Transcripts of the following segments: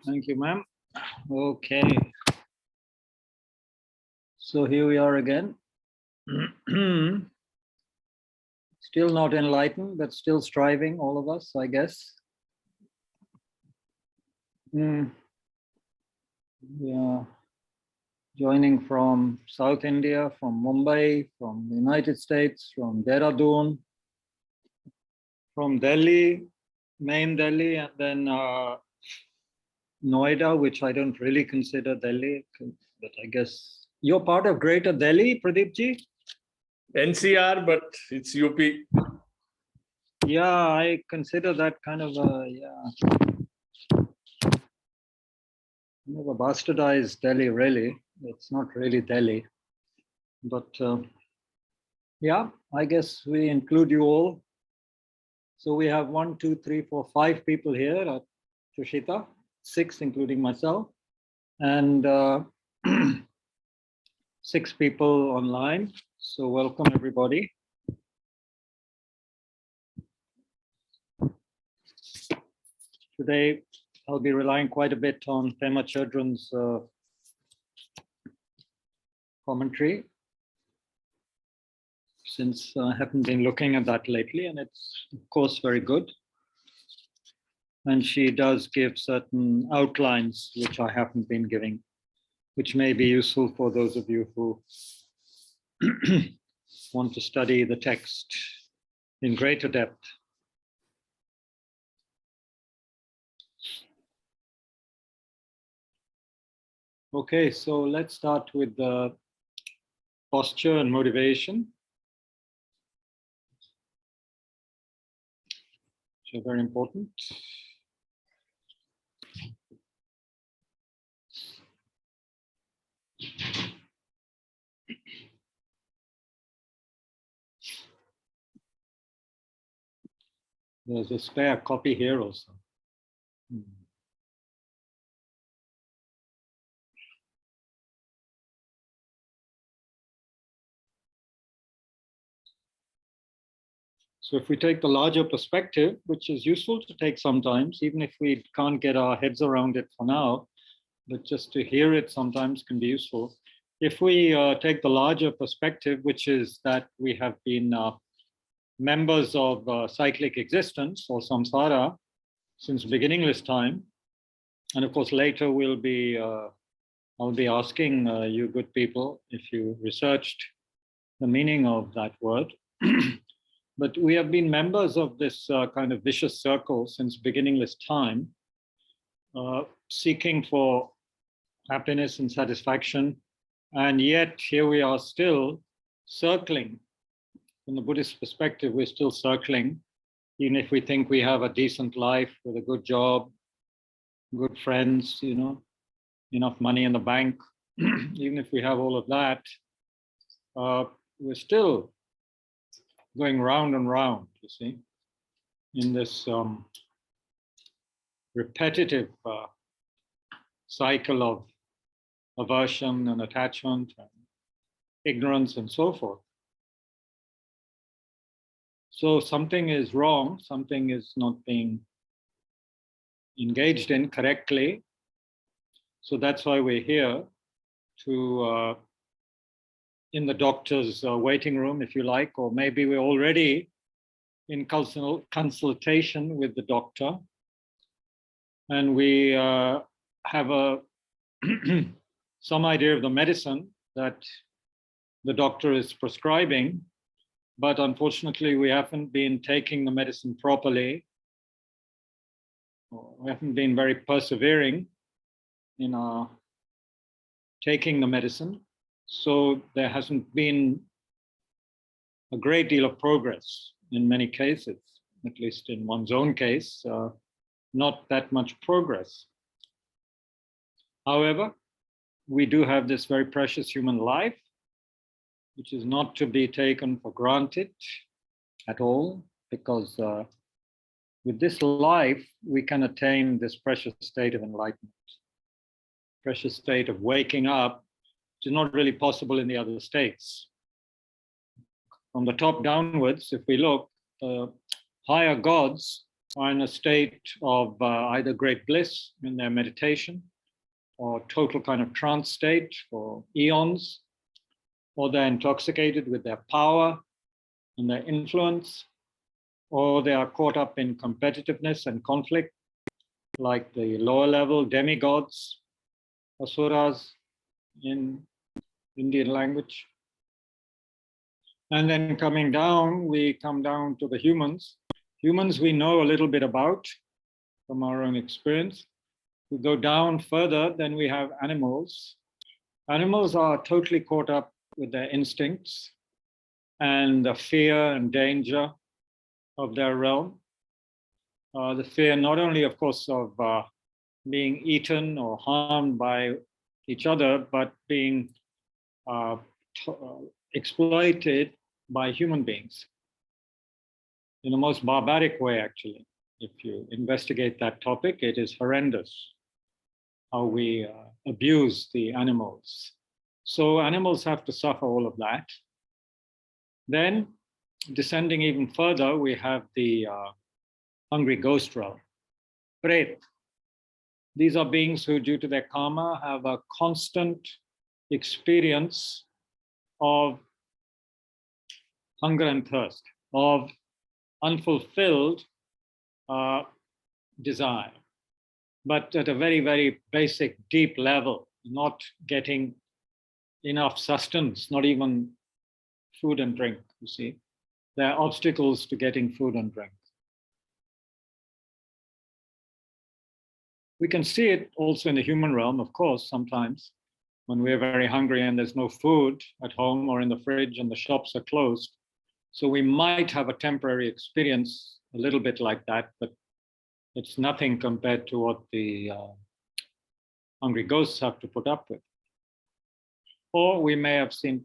Thank you, ma'am. Okay. So here we are again. Still not enlightened, but still striving, all of us, I guess. Yeah. Joining from South India, from Mumbai, from the United States, from Dehradun, from Delhi, main Delhi, and then Noida, which I don't really consider Delhi, but I guess you're part of Greater Delhi, Pradeep ji? NCR, but it's UP. Yeah, I consider that kind of a, kind of a bastardized Delhi, really. It's not really Delhi. But yeah, I guess we include you all. So we have 1, 2, 3, 4, 5 people here at Tushita, 6 including myself, and 6 people online. So welcome everybody. Today I'll be relying quite a bit on Pema Chodron's commentary, since I haven't been looking at that lately, and it's of course very good. And she does give certain outlines which I haven't been giving, which may be useful for those of you who want to study the text in greater depth. Okay, so let's start with the posture and motivation, which are very important. There's a spare copy here also. So if we take the larger perspective, which is useful to take sometimes, even if we can't get our heads around it for now, but just to hear it sometimes can be useful. If we take the larger perspective, which is that we have been members of cyclic existence or samsara since beginningless time, and of course later I'll be asking you good people if you researched the meaning of that word. But we have been members of this kind of vicious circle since beginningless time, seeking for happiness and satisfaction, and yet here we are still circling. From the Buddhist perspective, we're still circling, even if we think we have a decent life with a good job, good friends, you know, enough money in the bank. Even if we have all of that, we're still going round and round, you see, in this repetitive cycle of aversion and attachment and ignorance and so forth. So something is wrong, something is not being engaged in correctly. So that's why we're here to, in the doctor's waiting room, if you like, or maybe we're already in consultation with the doctor, and we have some idea of the medicine that the doctor is prescribing, but unfortunately we haven't been taking the medicine properly. We haven't been very persevering in our taking the medicine. So there hasn't been a great deal of progress in many cases, at least in one's own case, not that much progress. However, we do have this very precious human life, which is not to be taken for granted at all, because with this life, we can attain this precious state of enlightenment, precious state of waking up, which is not really possible in the other states. From the top downwards, if we look, higher gods are in a state of either great bliss in their meditation, or total kind of trance state for eons, or they're intoxicated with their power and their influence, or they are caught up in competitiveness and conflict, like the lower level demigods, asuras in Indian language. And then coming down, we come down to the humans. Humans we know a little bit about from our own experience. We go down further, then we have animals. Animals are totally caught up with their instincts and the fear and danger of their realm. The fear not only, of course, of being eaten or harmed by each other, but being exploited by human beings in the most barbaric way, actually. If you investigate that topic, it is horrendous how we abuse the animals. So animals have to suffer all of that. Then, descending even further, we have the hungry ghost realm, Pret. These are beings who, due to their karma, have a constant experience of hunger and thirst, of unfulfilled desire, but at a very, very basic, deep level, not getting enough sustenance, not even food and drink, you see. There are obstacles to getting food and drink. We can see it also in the human realm, of course, sometimes when we're very hungry and there's no food at home or in the fridge and the shops are closed. So we might have a temporary experience a little bit like that, but it's nothing compared to what the hungry ghosts have to put up with. Or we may have seen,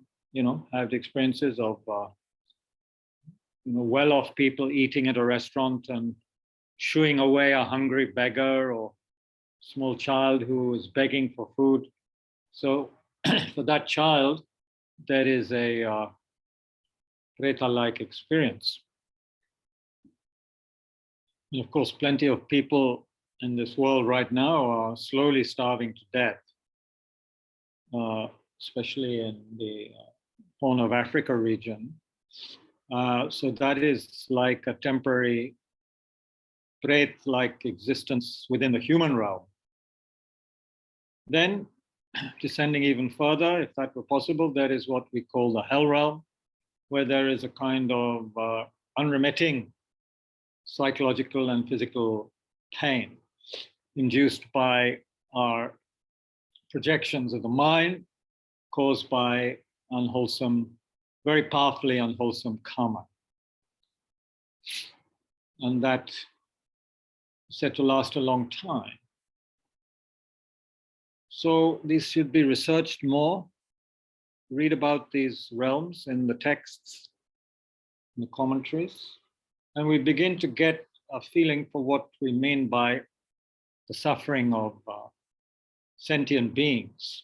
had experiences of well-off people eating at a restaurant and shooing away a hungry beggar or small child who is begging for food. So for that child, there is a Preta-like experience. And of course, plenty of people in this world right now are slowly starving to death, especially in the Horn of Africa region. So that is like a temporary Pret-like existence within the human realm. Then, descending even further, if that were possible, there is what we call the hell realm, where there is a kind of unremitting psychological and physical pain induced by our projections of the mind caused by unwholesome, very powerfully unwholesome karma. And that is said to last a long time. So these should be researched more. Read about these realms in the texts, in the commentaries, and we begin to get a feeling for what we mean by the suffering of sentient beings.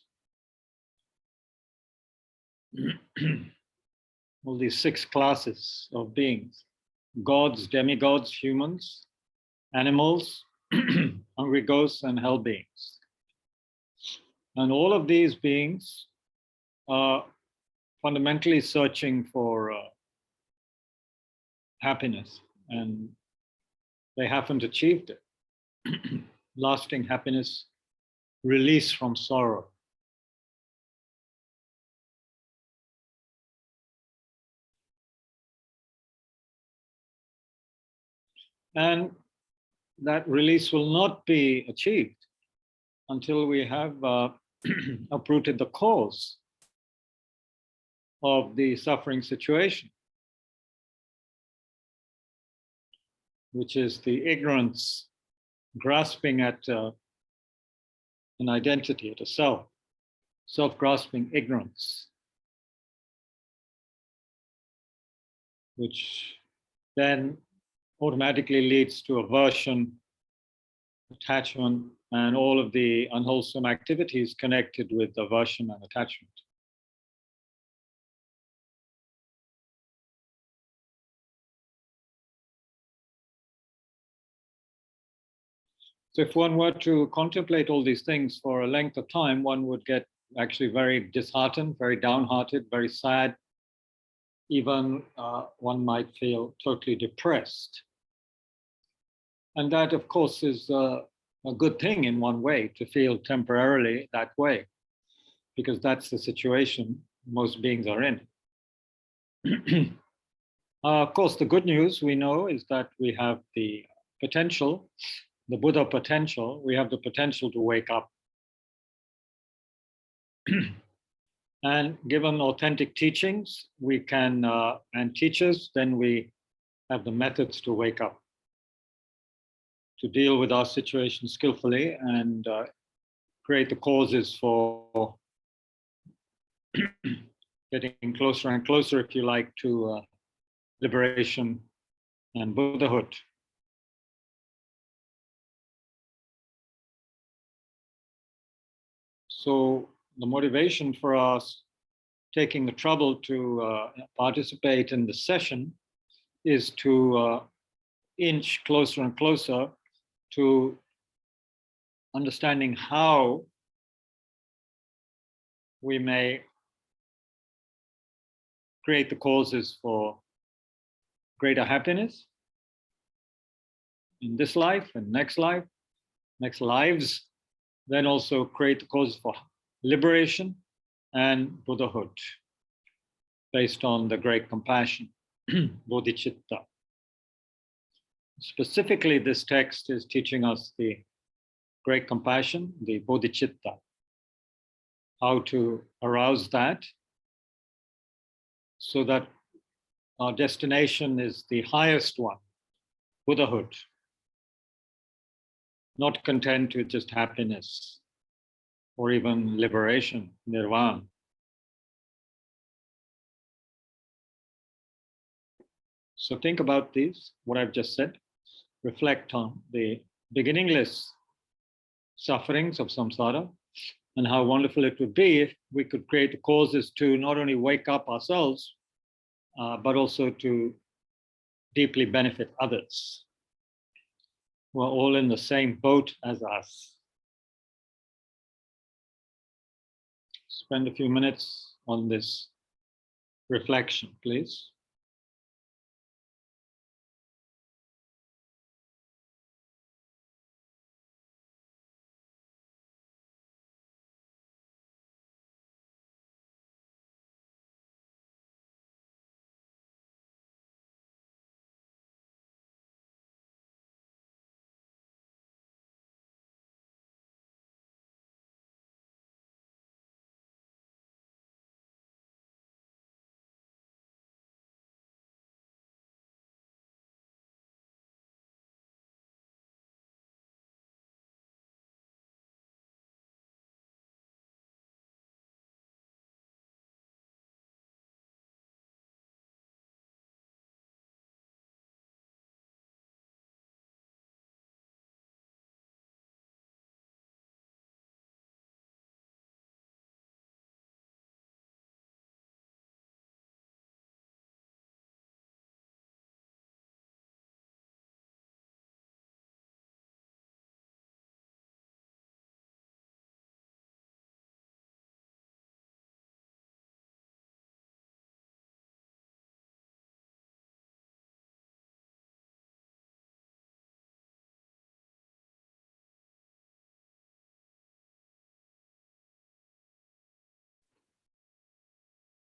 All these 6 classes of beings: gods, demigods, humans, animals, hungry ghosts, and hell beings. And all of these beings are fundamentally searching for happiness, and they haven't achieved it. Lasting happiness, release from sorrow. And that release will not be achieved until we have uprooted the cause of the suffering situation, which is the ignorance grasping at an identity, at a self, self-grasping ignorance, which then automatically leads to aversion, attachment, and all of the unwholesome activities connected with aversion and attachment. So if one were to contemplate all these things for a length of time, one would get actually very disheartened, very downhearted, very sad. Even one might feel totally depressed. And that, of course, is a good thing in one way, to feel temporarily that way, because that's the situation most beings are in. Of course, the good news we know is that we have the potential, the Buddha potential, we have the potential to wake up. And given authentic teachings, we can, and teachers, then we have the methods to wake up, to deal with our situation skillfully and create the causes for getting closer and closer, if you like, to liberation and Buddhahood. So the motivation for us taking the trouble to participate in the session is to inch closer and closer to understanding how we may create the causes for greater happiness in this life and next life, next lives, then also create the causes for liberation and Buddhahood based on the great compassion, Bodhichitta. Specifically, this text is teaching us the great compassion, the Bodhichitta, how to arouse that so that our destination is the highest one, Buddhahood, not content with just happiness or even liberation, nirvana. So think about these, what I've just said, reflect on the beginningless sufferings of samsara and how wonderful it would be if we could create the causes to not only wake up ourselves, but also to deeply benefit others who are all in the same boat as us. Spend a few minutes on this reflection, please.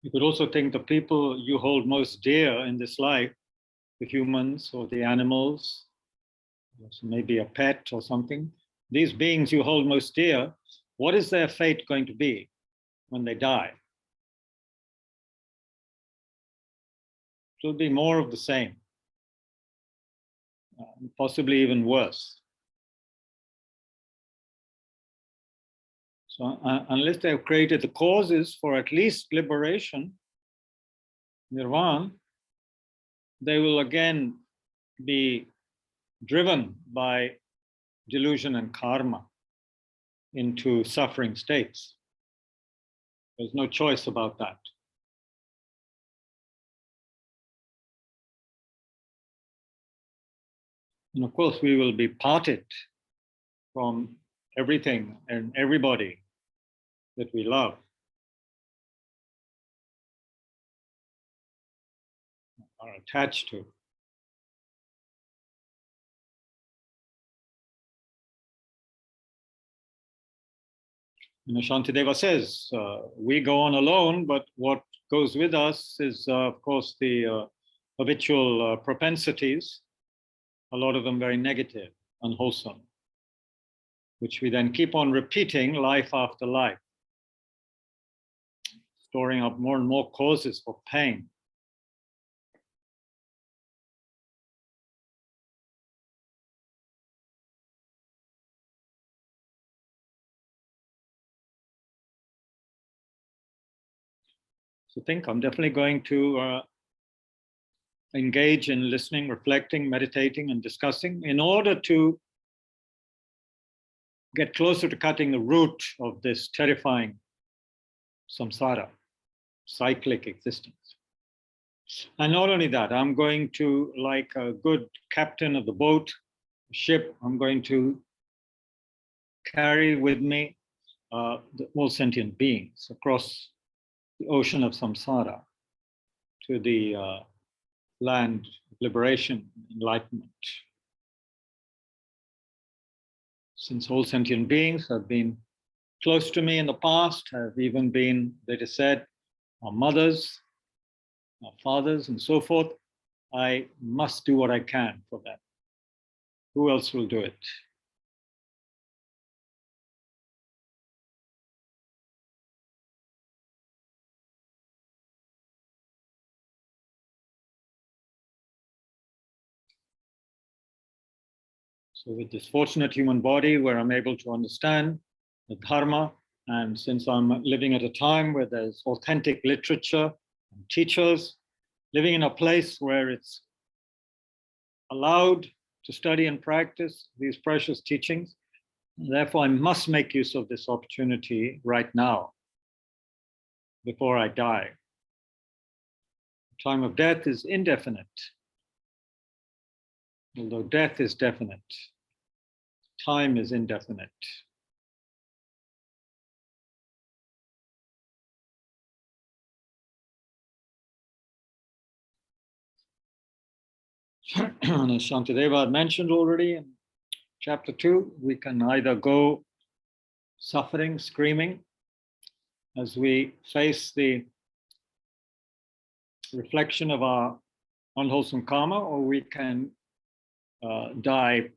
You could also think the people you hold most dear in this life, the humans or the animals, maybe a pet or something, these beings you hold most dear, what is their fate going to be when they die? It will be more of the same, possibly even worse. So unless they have created the causes for at least liberation, nirvana, they will again be driven by delusion and karma into suffering states. There's no choice about that. And of course, we will be parted from everything and everybody that we love. Are attached to. Shantideva says, we go on alone, but what goes with us is, of course, the habitual propensities, a lot of them very negative, unwholesome, which we then keep on repeating life after life, storing up more and more causes for pain. So I'm definitely going to engage in listening, reflecting, meditating, and discussing in order to get closer to cutting the root of this terrifying samsara, cyclic existence. And not only that, I'm going to, like a good captain of the boat, ship, I'm going to carry with me all sentient beings across the ocean of samsara to the land of liberation, enlightenment. Since all sentient beings have been close to me in the past, have even been, it is said, our mothers, our fathers, and so forth, I must do what I can for them. Who else will do it? So with this fortunate human body where I'm able to understand the dharma, and since I'm living at a time where there's authentic literature and teachers, living in a place where it's allowed to study and practice these precious teachings, therefore I must make use of this opportunity right now, before I die. The time of death is indefinite, although death is definite. Time is indefinite. As Shantideva had mentioned already in chapter 2, we can either go suffering, screaming, as we face the reflection of our unwholesome karma, or we can die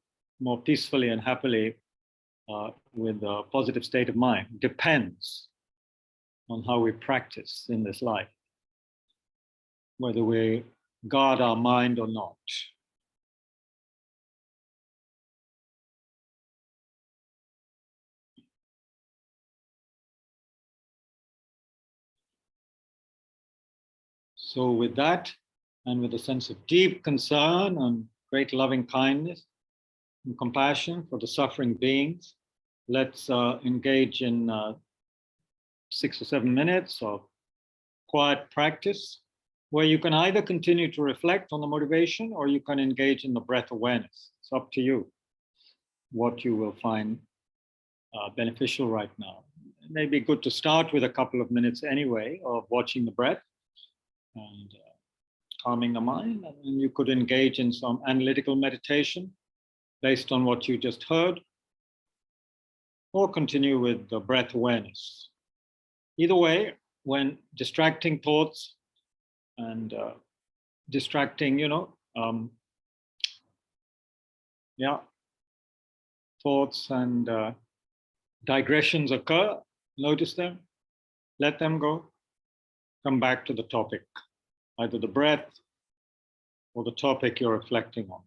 more peacefully and happily with a positive state of mind. Depends on how we practice in this life, whether we guard our mind or not. So with that, and with a sense of deep concern and great loving kindness and compassion for the suffering beings, let's engage in 6 or 7 minutes of quiet practice, where you can either continue to reflect on the motivation or you can engage in the breath awareness. It's up to you what you will find beneficial right now. It may be good to start with a couple of minutes anyway of watching the breath and calming the mind, and then you could engage in some analytical meditation based on what you just heard, or continue with the breath awareness. Either way, when distracting thoughts and distracting, thoughts and digressions occur, notice them, let them go, come back to the topic, either the breath or the topic you're reflecting on.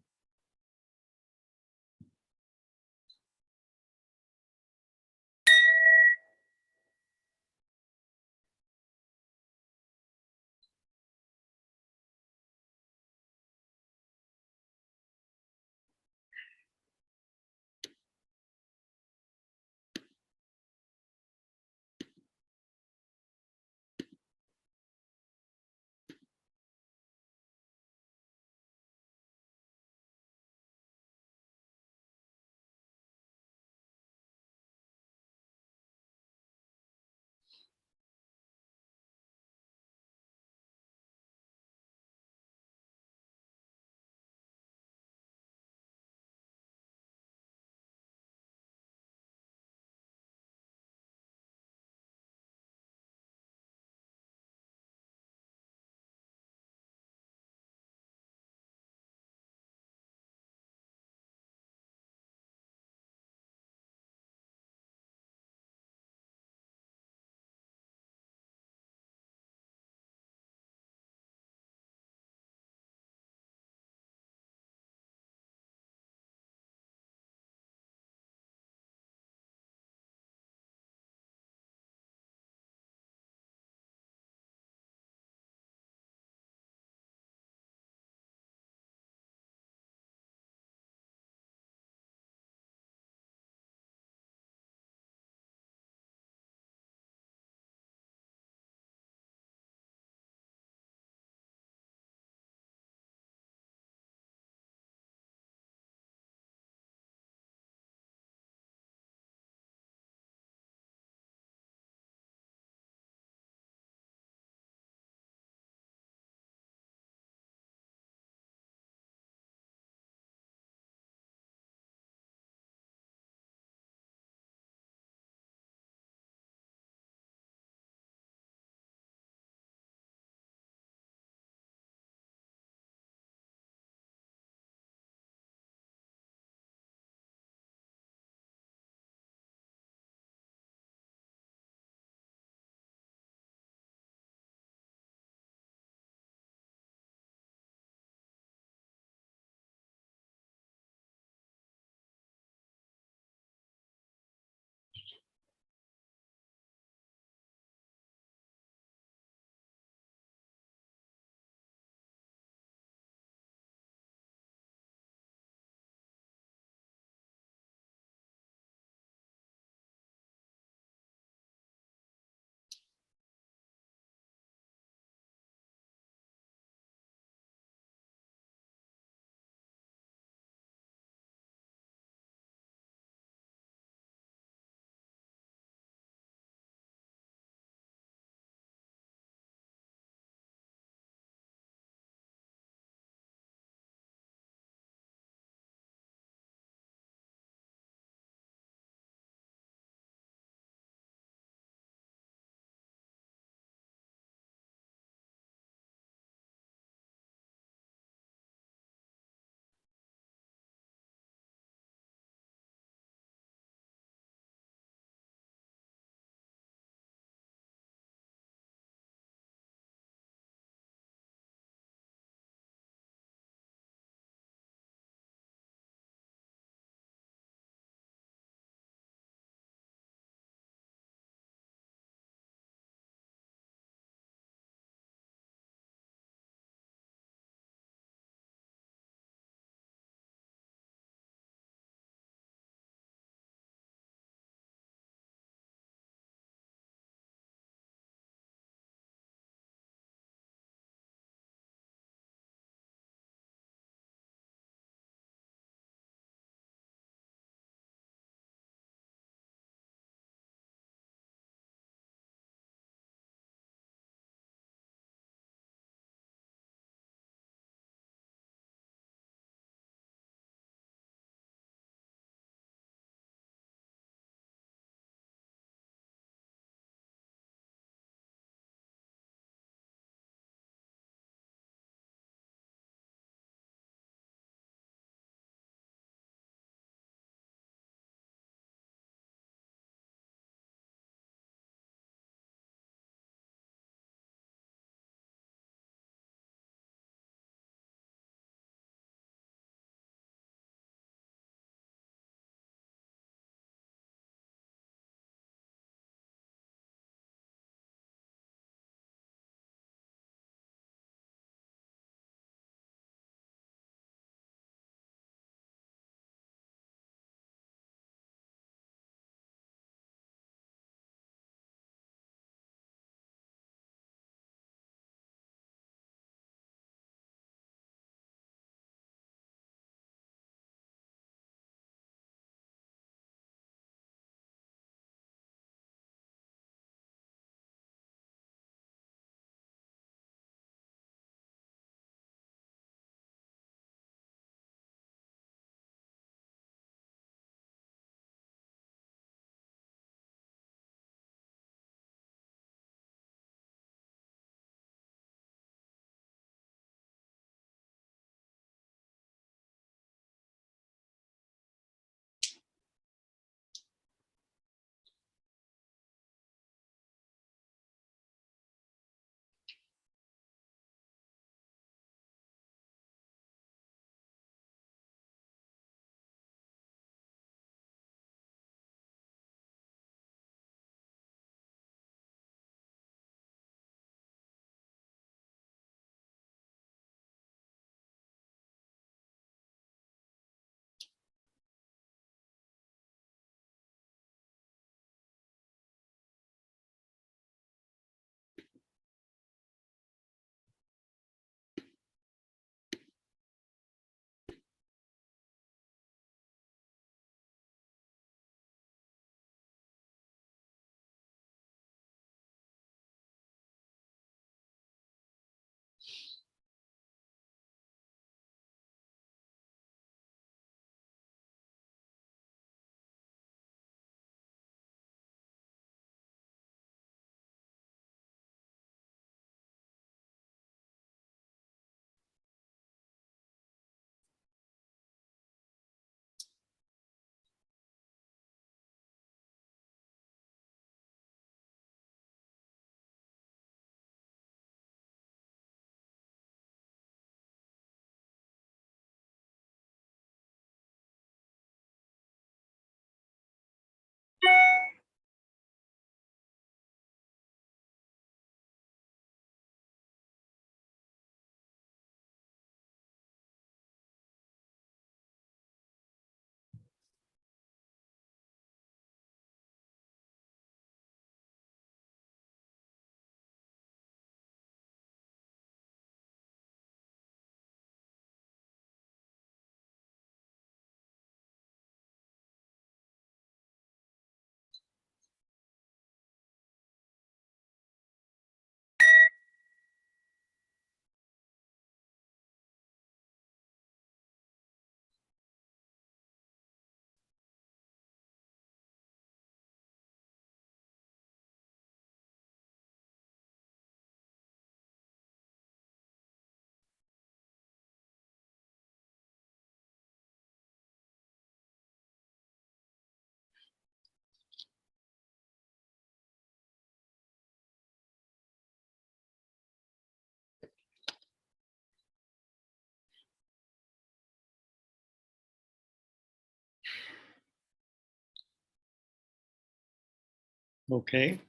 Okay.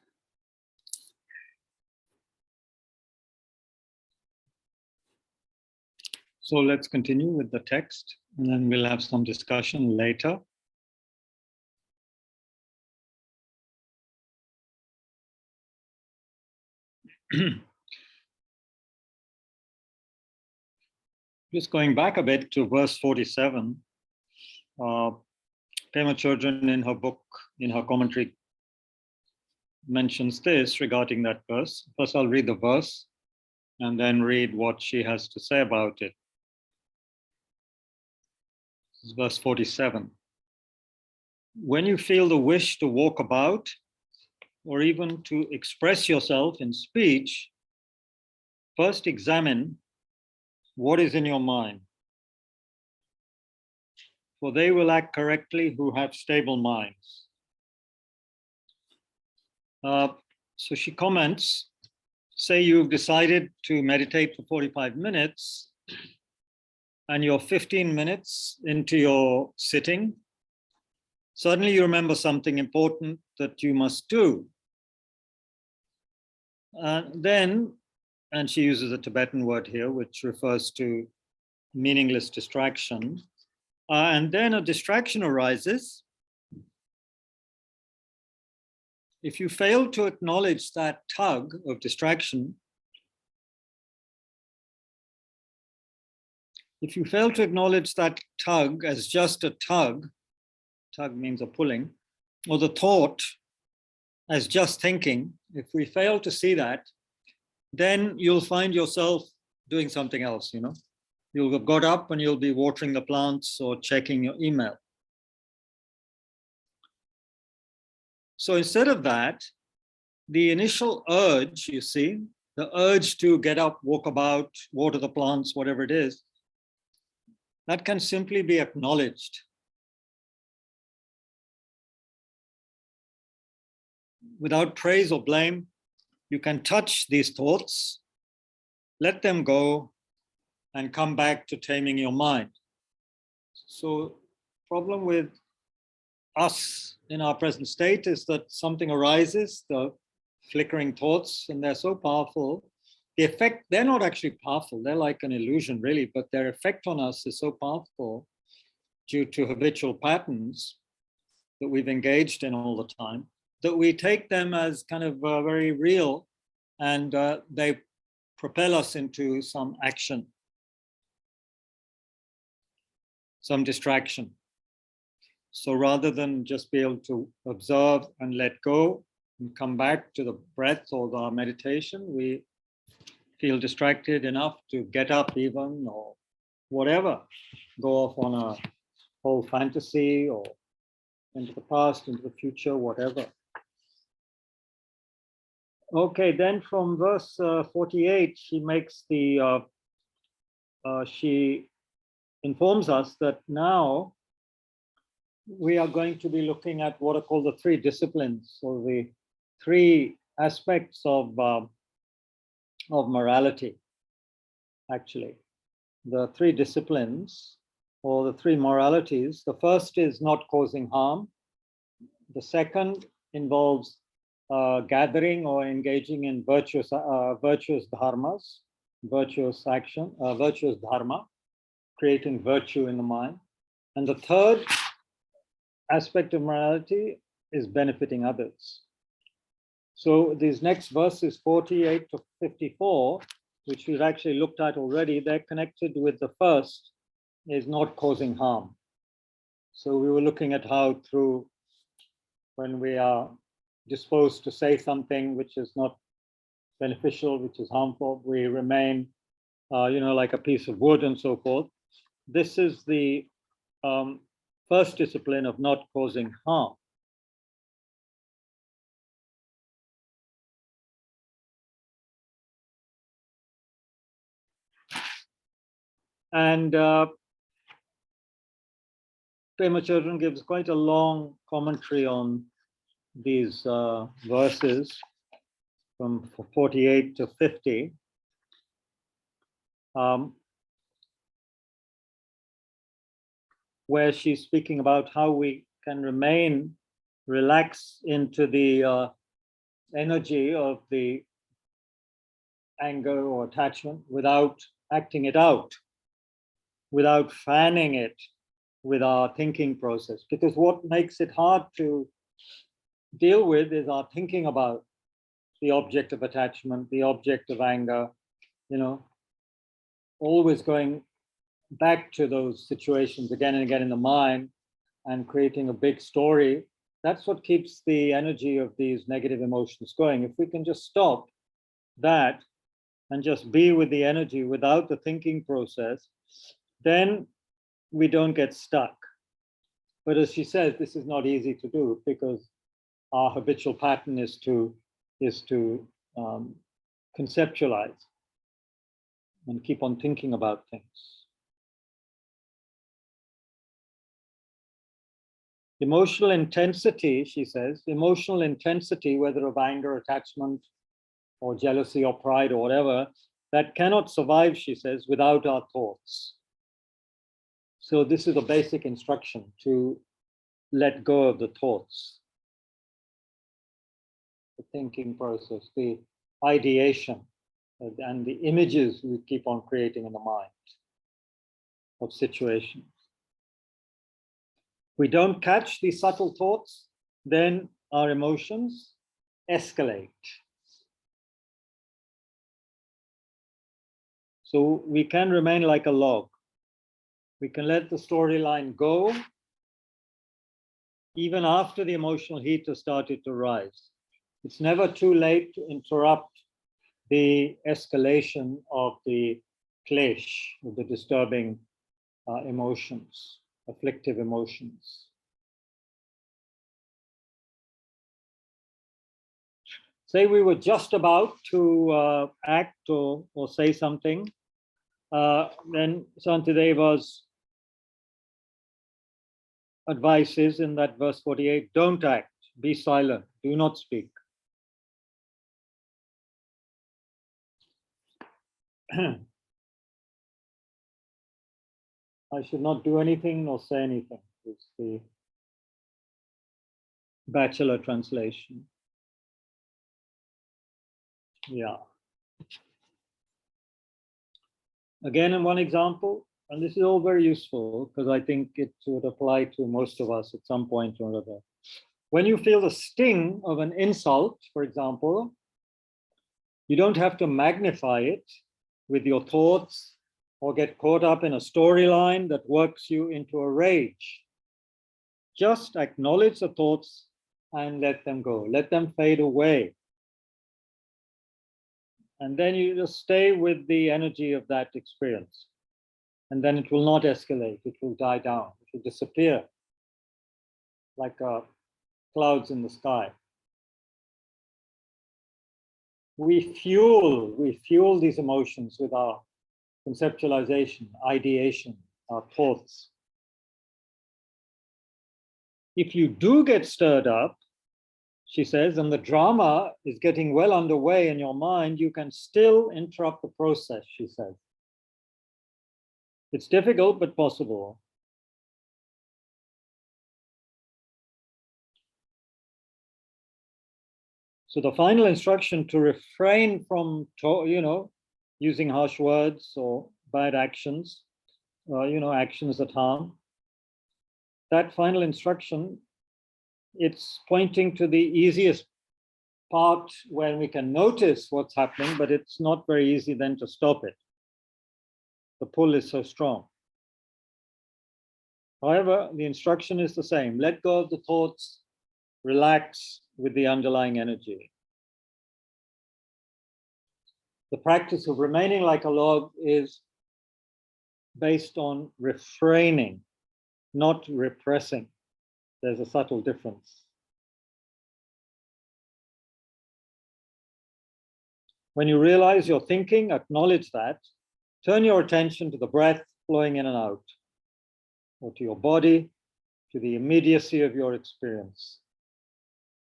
So let's continue with the text, and then we'll have some discussion later. Just going back a bit to verse 47, Pema Chodron in her book, in her commentary, mentions this regarding that verse. First, I'll read the verse and then read what she has to say about it. This is verse 47. When you feel the wish to walk about or even to express yourself in speech, first examine what is in your mind. For they will act correctly who have stable minds. So she comments, say you've decided to meditate for 45 minutes and you're 15 minutes into your sitting. Suddenly you remember something important that you must do. Then, and she uses a Tibetan word here, which refers to meaningless distraction. And then a distraction arises. If you fail to acknowledge that tug of distraction, if you fail to acknowledge that tug as just a tug means a pulling, or the thought as just thinking, if we fail to see that, then you'll find yourself doing something else, you know. You'll have got up and you'll be watering the plants or checking your email. So instead of that, the initial urge, you see, the urge to get up, walk about, water the plants, whatever it is, that can simply be acknowledged. Without praise or blame, you can touch these thoughts, let them go, and come back to taming your mind. So, problem with us in our present state is that something arises, the flickering thoughts, and they're so powerful. The effect, they're not actually powerful, they're like an illusion really, but their effect on us is so powerful due to habitual patterns that we've engaged in all the time, that we take them as kind of very real, and they propel us into some action, some distraction. So rather than just be able to observe and let go and come back to the breath or the meditation, we feel distracted enough to get up even, or whatever, go off on a whole fantasy or into the past, into the future, whatever. Okay, then from verse 48, she makes the, she informs us that now we are going to be looking at what are called the three disciplines, or the three aspects of morality, actually. The three disciplines, or the three moralities. The first is not causing harm. The second involves gathering or engaging in virtuous dharmas, virtuous action, virtuous dharma, creating virtue in the mind. And the third aspect of morality is benefiting others. So these next verses 48 to 54, which we've actually looked at already, they're connected with the first, is not causing harm. So we were looking at how through, when we are disposed to say something which is not beneficial, which is harmful, we remain, like a piece of wood and so forth. This is the first discipline of not causing harm. And Pema Chodron gives quite a long commentary on these verses from 48 to 50. Where she's speaking about how we can remain relaxed into the energy of the anger or attachment without acting it out, without fanning it with our thinking process. Because what makes it hard to deal with is our thinking about the object of attachment, the object of anger, always going back to those situations again and again in the mind and creating a big story. That's what keeps the energy of these negative emotions going. If we can just stop that and just be with the energy without the thinking process, then we don't get stuck. But as she says, this is not easy to do because our habitual pattern is to conceptualize and keep on thinking about things. Emotional intensity, she says, emotional intensity, whether of anger, attachment, or jealousy or pride or whatever, that cannot survive, she says, without our thoughts. So this is a basic instruction to let go of the thoughts, the thinking process, the ideation, and the images we keep on creating in the mind of situations. We don't catch these subtle thoughts, then our emotions escalate. So we can remain like a log. We can let the storyline go even after the emotional heat has started to rise. It's never too late to interrupt the escalation of the klesh, of the disturbing emotions, afflictive emotions. Say we were just about to act or say something, then Shantideva's advice is in that verse 48, don't act, be silent, do not speak. I should not do anything nor say anything. It's the Bachelor translation. Yeah. Again, in one example, and this is all very useful because I think it would apply to most of us at some point or another. When you feel the sting of an insult, for example, you don't have to magnify it with your thoughts or get caught up in a storyline that works you into a rage. Just acknowledge the thoughts and let them go. Let them fade away. And then you just stay with the energy of that experience. And then it will not escalate. It will die down. It will disappear like clouds in the sky. We fuel these emotions with our conceptualization, ideation, our thoughts. If you do get stirred up, she says, and the drama is getting well underway in your mind, you can still interrupt the process, she says. It's difficult, but possible. So the final instruction to refrain from, using harsh words or bad actions, actions that harm. That final instruction, it's pointing to the easiest part when we can notice what's happening, but it's not very easy then to stop it. The pull is so strong. However, the instruction is the same. Let go of the thoughts, relax with the underlying energy. The practice of remaining like a log is based on refraining, not repressing. There's a subtle difference. When you realize you're thinking, acknowledge that. Turn your attention to the breath flowing in and out, or to your body, to the immediacy of your experience.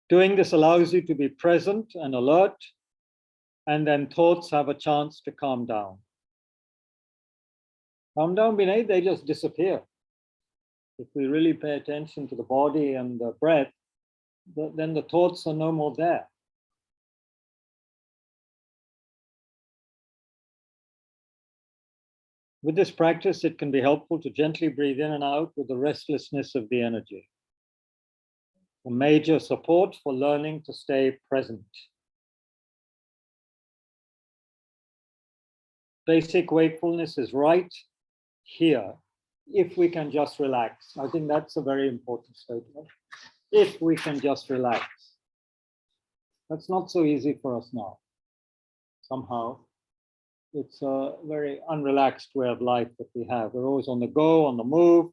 Doing this allows you to be present and alert, and then thoughts have a chance to calm down. Calm down, Vinay, they just disappear. If we really pay attention to the body and the breath, then the thoughts are no more there. With this practice, it can be helpful to gently breathe in and out with the restlessness of the energy. A major support for learning to stay present. Basic wakefulness is right here, if we can just relax. I think that's a very important statement. If we can just relax. That's not so easy for us now. Somehow, it's a very unrelaxed way of life that we have. We're always on the go, on the move.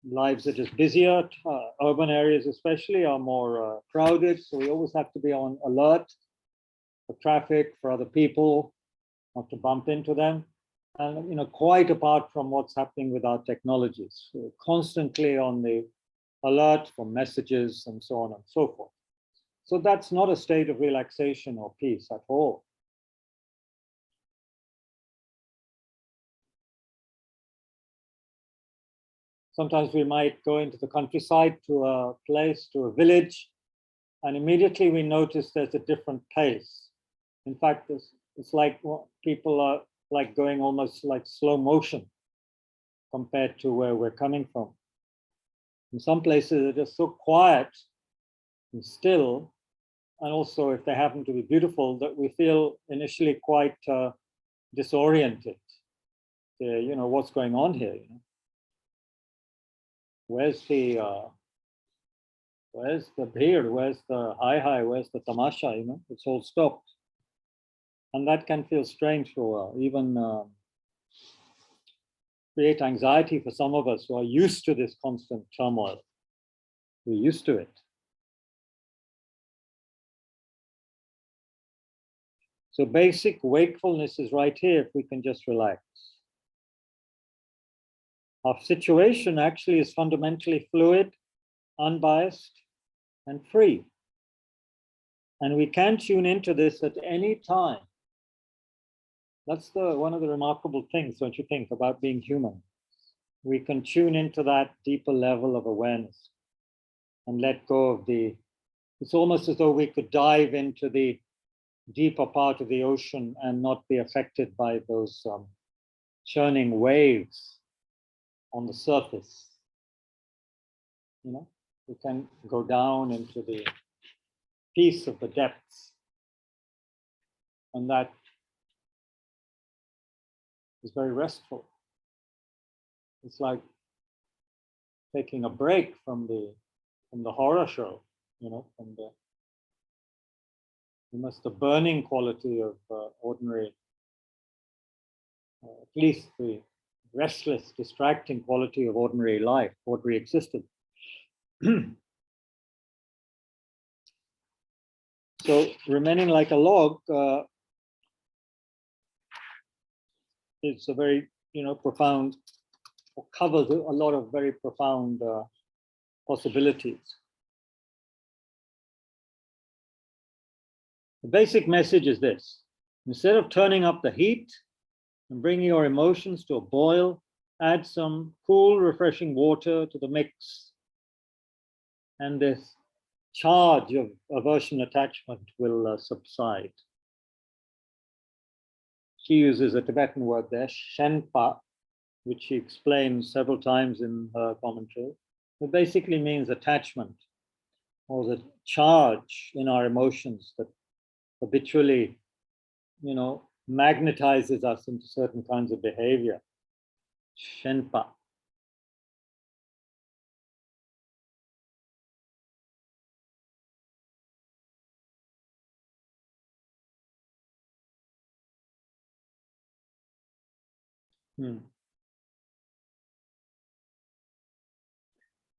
Lives are just busier. Urban areas especially are more crowded, so we always have to be on alert for traffic, for other people, not to bump into them. And quite apart from what's happening with our technologies, we're constantly on the alert for messages and so on and so forth. So that's not a state of relaxation or peace at all. Sometimes we might go into the countryside, to a place, to a village, and immediately we notice there's a different pace. In fact, it's like people are like going almost like slow motion compared to where we're coming from. In some places, they're just so quiet and still, and also if they happen to be beautiful, that we feel initially quite disoriented. What's going on here? Where's the beard? Where's the hi? Where's the tamasha? It's all stopped, and that can feel strange for a while. Even create anxiety for some of us who are used to this constant turmoil. We're used to it. So basic wakefulness is right here if we can just relax. Our situation actually is fundamentally fluid, unbiased, and free. And we can tune into this at any time. That's one of the remarkable things, don't you think, about being human? We can tune into that deeper level of awareness and let go of it's almost as though we could dive into the deeper part of the ocean and not be affected by those churning waves on the surface. We can go down into the peace of the depths, and that is very restful. It's like taking a break from the horror show, from the burning quality of ordinary, at least the restless, distracting quality of ordinary life, ordinary existence. So remaining like a log is a very, profound, or covers a lot of very profound possibilities. The basic message is this: instead of turning up the heat and bringing your emotions to a boil, add some cool, refreshing water to the mix, and this charge of aversion attachment will subside. She uses a Tibetan word there, shenpa, which she explains several times in her commentary. It basically means attachment, or the charge in our emotions that habitually, magnetizes us into certain kinds of behavior. Shenpa.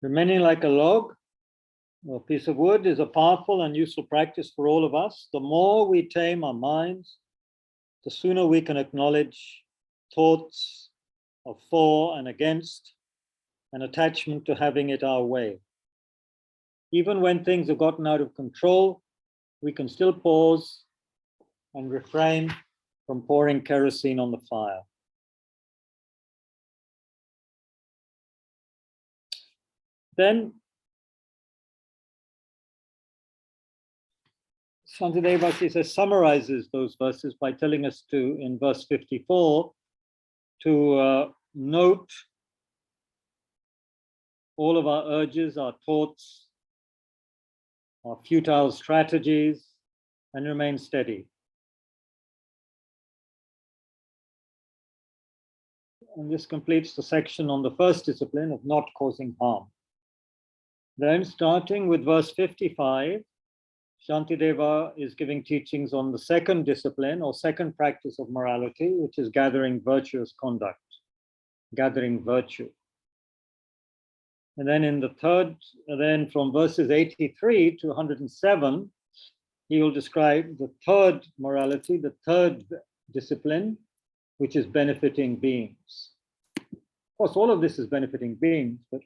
Remaining like a log, or piece of wood, is a powerful and useful practice for all of us. The more we tame our minds, the sooner we can acknowledge thoughts of for and against, an attachment to having it our way. Even when things have gotten out of control, we can still pause and refrain from pouring kerosene on the fire. Then Shantideva, he says, summarizes those verses by telling us to, in verse 54, to note all of our urges, our thoughts, our futile strategies, and remain steady. And this completes the section on the first discipline of not causing harm. Then, starting with verse 55, Shantideva is giving teachings on the second discipline or second practice of morality, which is gathering virtuous conduct, gathering virtue. And then in the third, then from verses 83 to 107, he will describe the third morality, the third discipline, which is benefiting beings. Of course, all of this is benefiting beings, but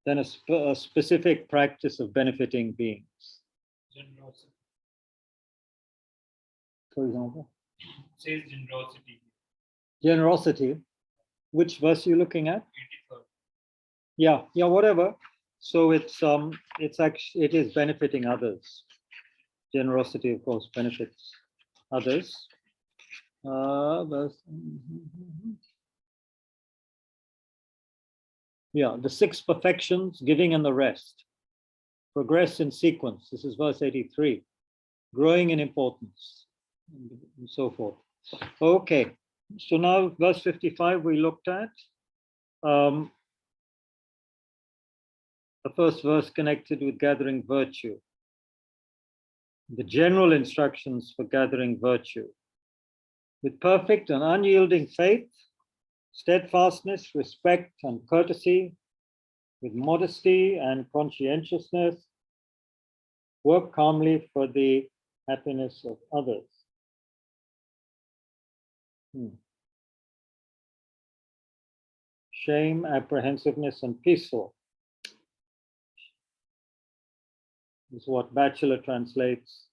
then a specific practice of benefiting beings. Generosity. For example? It says generosity. Generosity. Which verse are you looking at? 83rd. Yeah, whatever. So it is benefiting others. Generosity, of course, benefits others. Yeah, the six perfections, giving and the rest. Progress in sequence. This is verse 83. Growing in importance, and so forth. Okay, so now verse 55 we looked at. The first verse connected with gathering virtue. The general instructions for gathering virtue. With perfect and unyielding faith, steadfastness, respect, and courtesy, with modesty and conscientiousness, work calmly for the happiness of others. Shame, apprehensiveness, and peaceful. This is what Bachelor translates,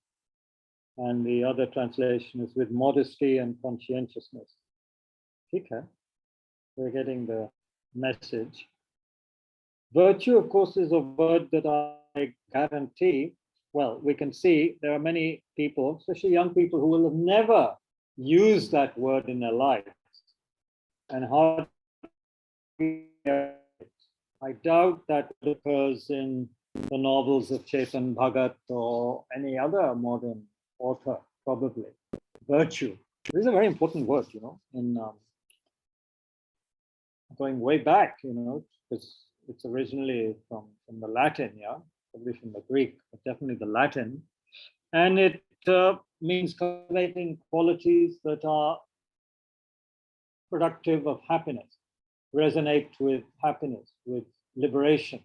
and the other translation is with modesty and conscientiousness. Okay, we're getting the message. Virtue, of course, is a word that I guarantee, well, we can see there are many people, especially young people, who will have never used that word in their lives. And how I doubt that occurs in the novels of Chetan Bhagat or any other modern author, probably. Virtue. This is a very important word, in going way back, because it's originally from the Latin, probably from the Greek, but definitely the Latin. And it means cultivating qualities that are productive of happiness, resonate with happiness, with liberation,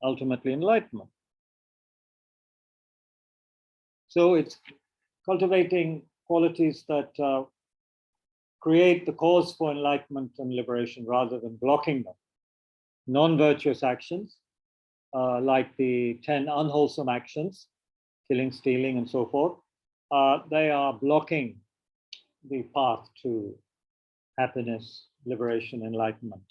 ultimately enlightenment. So it's cultivating qualities that create the cause for enlightenment and liberation rather than blocking them. Non-virtuous actions, like the 10 unwholesome actions, killing, stealing, and so forth, they are blocking the path to happiness, liberation, enlightenment.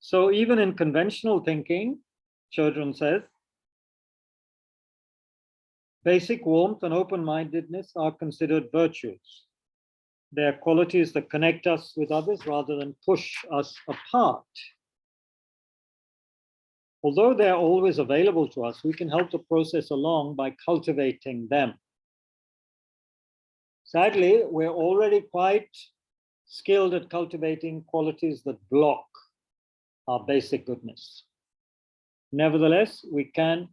So even in conventional thinking, Chodron says, basic warmth and open-mindedness are considered virtues. They are qualities that connect us with others rather than push us apart. Although they are always available to us, we can help the process along by cultivating them. Sadly, we're already quite skilled at cultivating qualities that block our basic goodness. Nevertheless, we can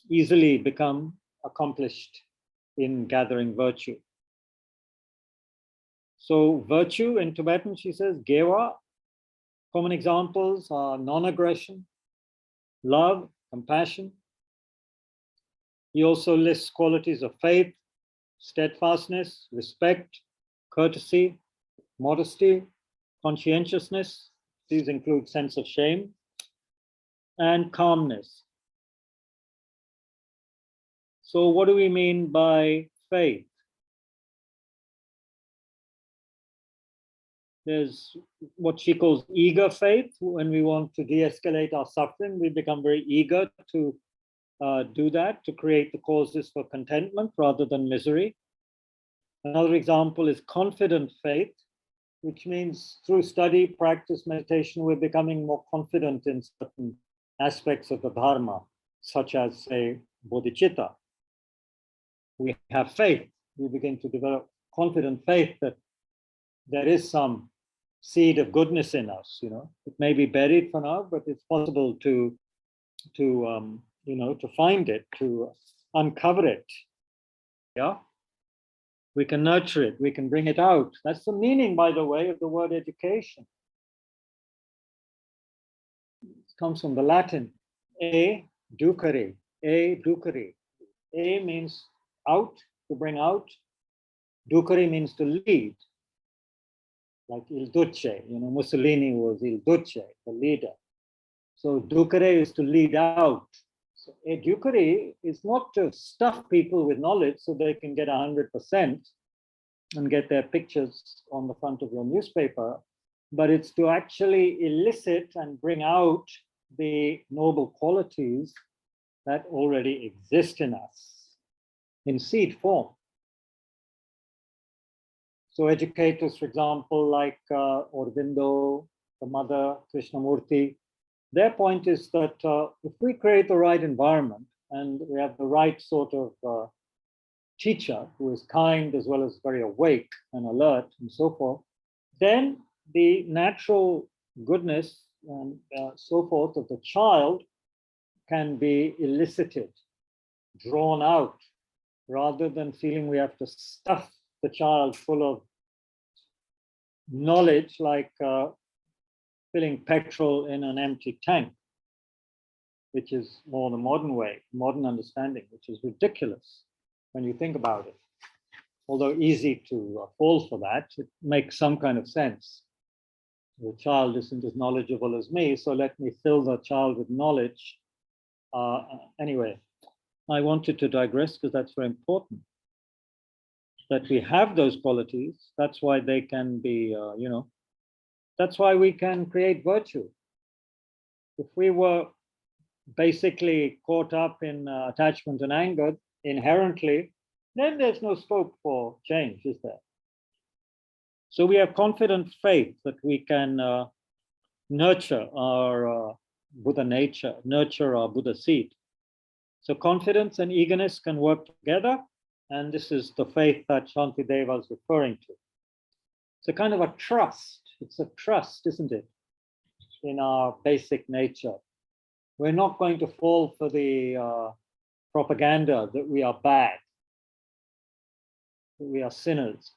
easily become accomplished in gathering virtue. So virtue in Tibetan, she says, gewa. Common examples are non-aggression, love, compassion. He also lists qualities of faith, steadfastness, respect, courtesy, modesty, conscientiousness. These include sense of shame, and calmness. So what do we mean by faith? There's what she calls eager faith. When we want to de-escalate our suffering, we become very eager to do that, to create the causes for contentment rather than misery. Another example is confident faith, which means through study, practice, meditation, we're becoming more confident in certain aspects of the Dharma, such as, say, Bodhichitta. We have faith. We begin to develop confident faith that there is some seed of goodness in us. It may be buried for now, but it's possible to find it, to uncover it. Yeah, we can nurture it. We can bring it out. That's the meaning, by the way, of the word education. It comes from the Latin, educare, educare. A means out, to bring out. Ducere means to lead. Like Il Duce, Mussolini was Il Duce, the leader. So ducere is to lead out. So educare is not to stuff people with knowledge so they can get 100% and get their pictures on the front of your newspaper, but it's to actually elicit and bring out the noble qualities that already exist in us in seed form. So educators, for example, like Aurobindo, the mother, Krishnamurti, their point is that if we create the right environment and we have the right sort of teacher who is kind as well as very awake and alert and so forth, then the natural goodness and so forth of the child can be elicited, drawn out, rather than feeling we have to stuff the child full of knowledge like filling petrol in an empty tank, which is more the modern way, modern understanding, which is ridiculous when you think about it. Although easy to fall for that, it makes some kind of sense. The child isn't as knowledgeable as me, so let me fill the child with knowledge. Anyway, I wanted to digress because that's very important. That we have those qualities, that's why they can be, that's why we can create virtue. If we were basically caught up in attachment and anger inherently, then there's no scope for change, is there? So we have confident faith that we can nurture our Buddha nature, nurture our Buddha seed. So confidence and eagerness can work together. And this is the faith that Shantideva is referring to. It's a kind of a trust. It's a trust, isn't it, in our basic nature. We're not going to fall for the propaganda that we are bad, that we are sinners,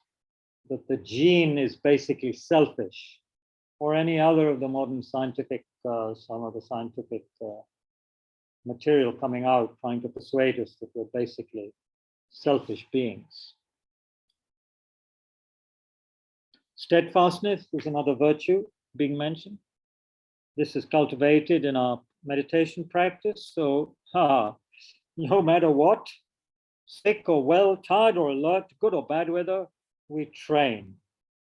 that the gene is basically selfish, or any other of the modern scientific, some of the scientific material coming out trying to persuade us that we're basically selfish beings. Steadfastness is another virtue being mentioned. This is cultivated in our meditation practice. So, no matter what, sick or well, tired or alert, good or bad weather, we train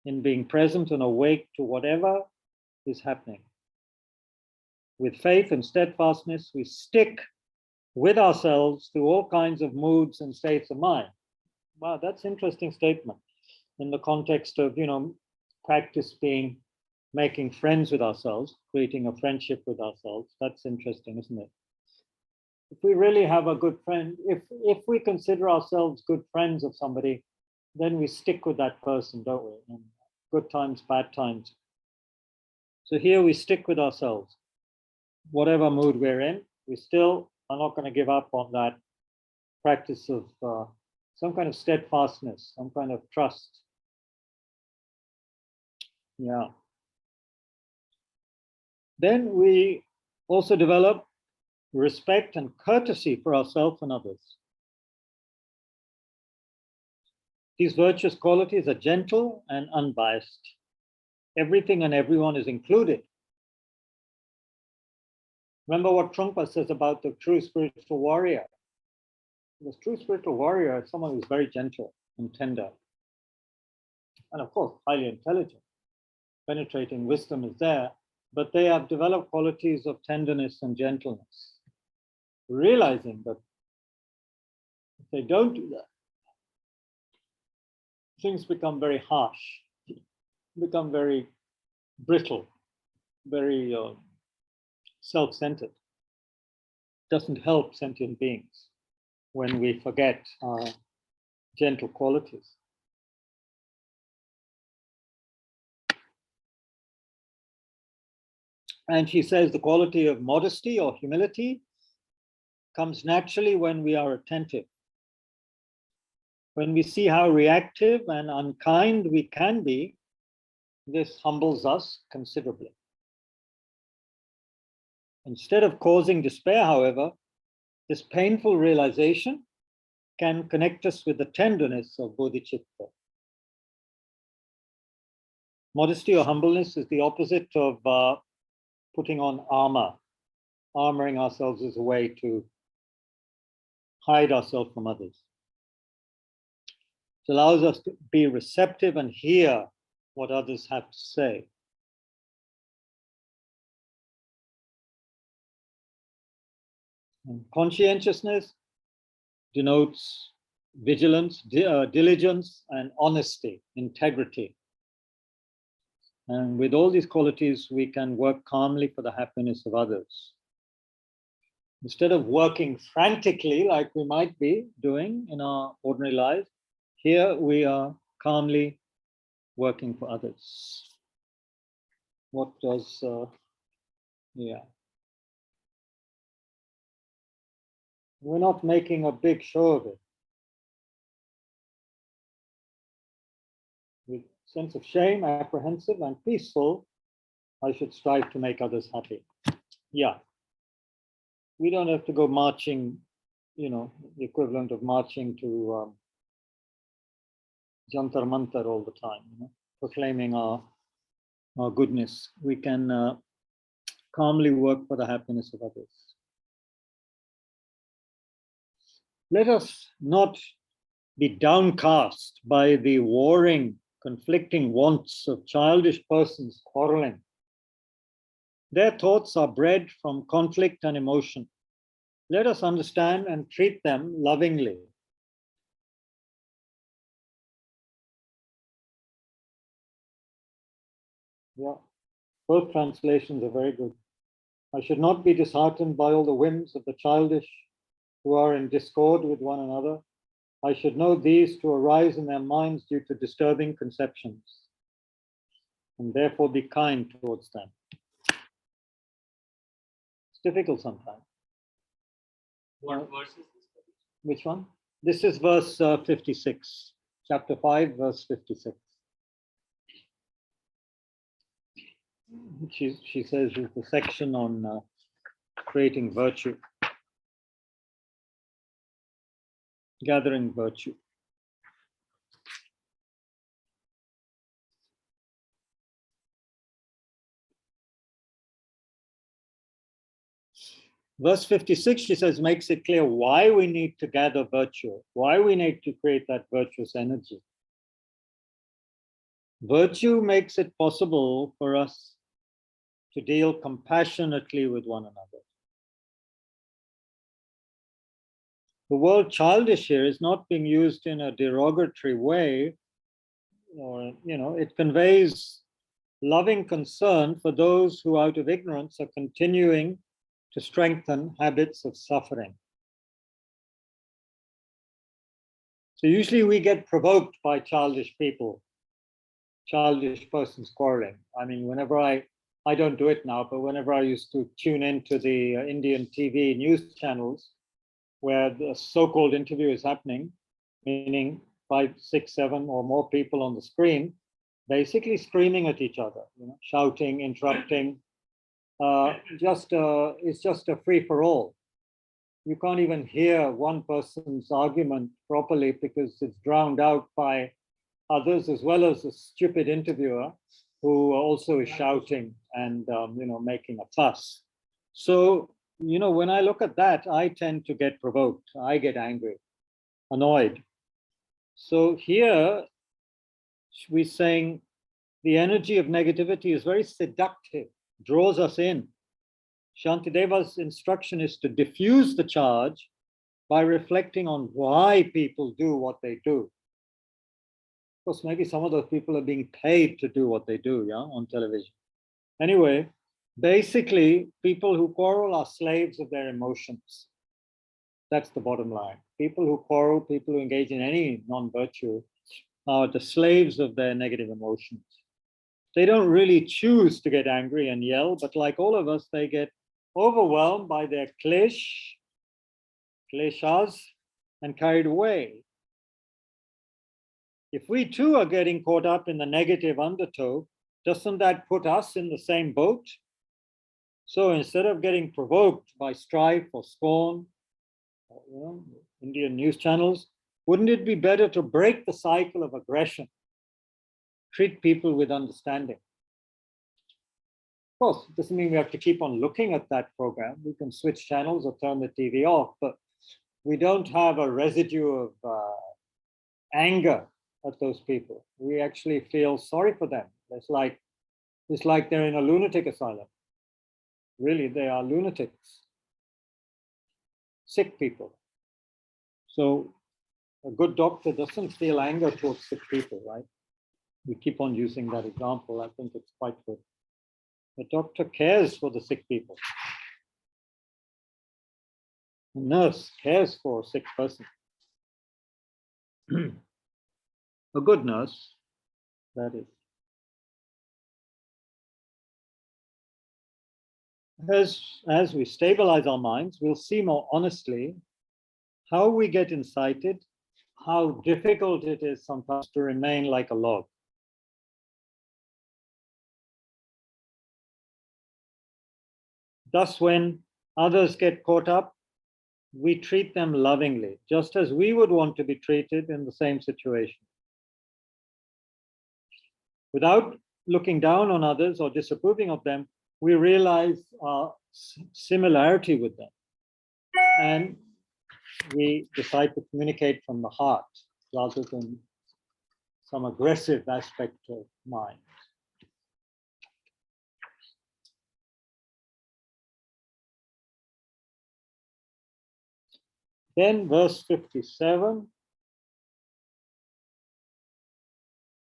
in being present and awake to whatever is happening. With faith and steadfastness, we stick with ourselves through all kinds of moods and states of mind. Wow, that's an interesting statement in the context of, practice being making friends with ourselves, creating a friendship with ourselves. That's interesting, isn't it? If we really have a good friend, if we consider ourselves good friends of somebody, then we stick with that person, don't we? In good times, bad times. So here we stick with ourselves. Whatever mood we're in, we still are not going to give up on that practice of some kind of steadfastness, some kind of trust. Yeah. Then we also develop respect and courtesy for ourselves and others. These virtuous qualities are gentle and unbiased. Everything and everyone is included. Remember what Trungpa says about the true spiritual warrior. The true spiritual warrior is someone who's very gentle and tender. And of course, highly intelligent. penetrating wisdom is there, but they have developed qualities of tenderness and gentleness, realizing that if they don't do that, things become very harsh, become very brittle, very self-centered. Doesn't help sentient beings when we forget our gentle qualities. And she says the quality of modesty or humility comes naturally when we are attentive. When we see how reactive and unkind we can be, this humbles us considerably. Instead of causing despair, however, this painful realization can connect us with the tenderness of Bodhichitta. Modesty or humbleness is the opposite of putting on armor. Armoring ourselves is a way to hide ourselves from others. It allows us to be receptive and hear what others have to say. And conscientiousness denotes vigilance, diligence, and honesty, integrity. And with all these qualities, we can work calmly for the happiness of others. Instead of working frantically like we might be doing in our ordinary lives, here we are calmly working for others. What does, we're not making a big show of it. With sense of shame, apprehensive and peaceful, I should strive to make others happy. Yeah. We don't have to go marching, the equivalent of marching to Jantar Mantar all the time, proclaiming our goodness. We can calmly work for the happiness of others. Let us not be downcast by the warring, conflicting wants of childish persons quarreling. Their thoughts are bred from conflict and emotion. Let us understand and treat them lovingly. Yeah, both translations are very good. I should not be disheartened by all the whims of the childish who are in discord with one another. I should know these to arise in their minds due to disturbing conceptions, and therefore be kind towards them. It's difficult sometimes. What verse is this? Which one? This is verse 56, chapter 5, verse 56. She says is the section on creating virtue, gathering virtue. Verse 56, she says, makes it clear why we need to gather virtue, why we need to create that virtuous energy. Virtue makes it possible for us to deal compassionately with one another. The word childish here is not being used in a derogatory way, or, it conveys loving concern for those who out of ignorance are continuing to strengthen habits of suffering. So usually we get provoked by childish people, childish persons quarreling. I mean, whenever I don't do it now, but whenever I used to tune into the Indian TV news channels where the so-called interview is happening, meaning 5, 6, 7 or more people on the screen, basically screaming at each other, shouting, interrupting. It's just a free-for-all. You can't even hear one person's argument properly because it's drowned out by others, as well as a stupid interviewer who also is shouting and making a fuss. So, when I look at that, I tend to get provoked. I get angry, annoyed. So here we're saying the energy of negativity is very seductive, draws us in. Shantideva's instruction is to diffuse the charge by reflecting on why people do what they do. Of course, maybe some of those people are being paid to do what they do, yeah, on television. Anyway, basically, people who quarrel are slaves of their emotions. That's the bottom line. People who quarrel, people who engage in any non-virtue, are the slaves of their negative emotions. They don't really choose to get angry and yell, but like all of us, they get overwhelmed by their kleshas, and carried away. If we too are getting caught up in the negative undertow, doesn't that put us in the same boat? So instead of getting provoked by strife or scorn, Indian news channels, wouldn't it be better to break the cycle of aggression? Treat people with understanding. Of course, it doesn't mean we have to keep on looking at that program. We can switch channels or turn the TV off, but we don't have a residue of anger at those people. We actually feel sorry for them. It's like they're in a lunatic asylum. Really, they are lunatics, sick people. So a good doctor doesn't feel anger towards sick people, right? We keep on using that example. I think it's quite good. The doctor cares for the sick people. The nurse cares for a sick person. A good nurse, that is. As we stabilize our minds, we'll see more honestly how we get incited, how difficult it is sometimes to remain like a log. Thus, when others get caught up, we treat them lovingly, just as we would want to be treated in the same situation. Without looking down on others or disapproving of them, we realize our similarity with them. And we decide to communicate from the heart rather than some aggressive aspect of mind. Then verse 57.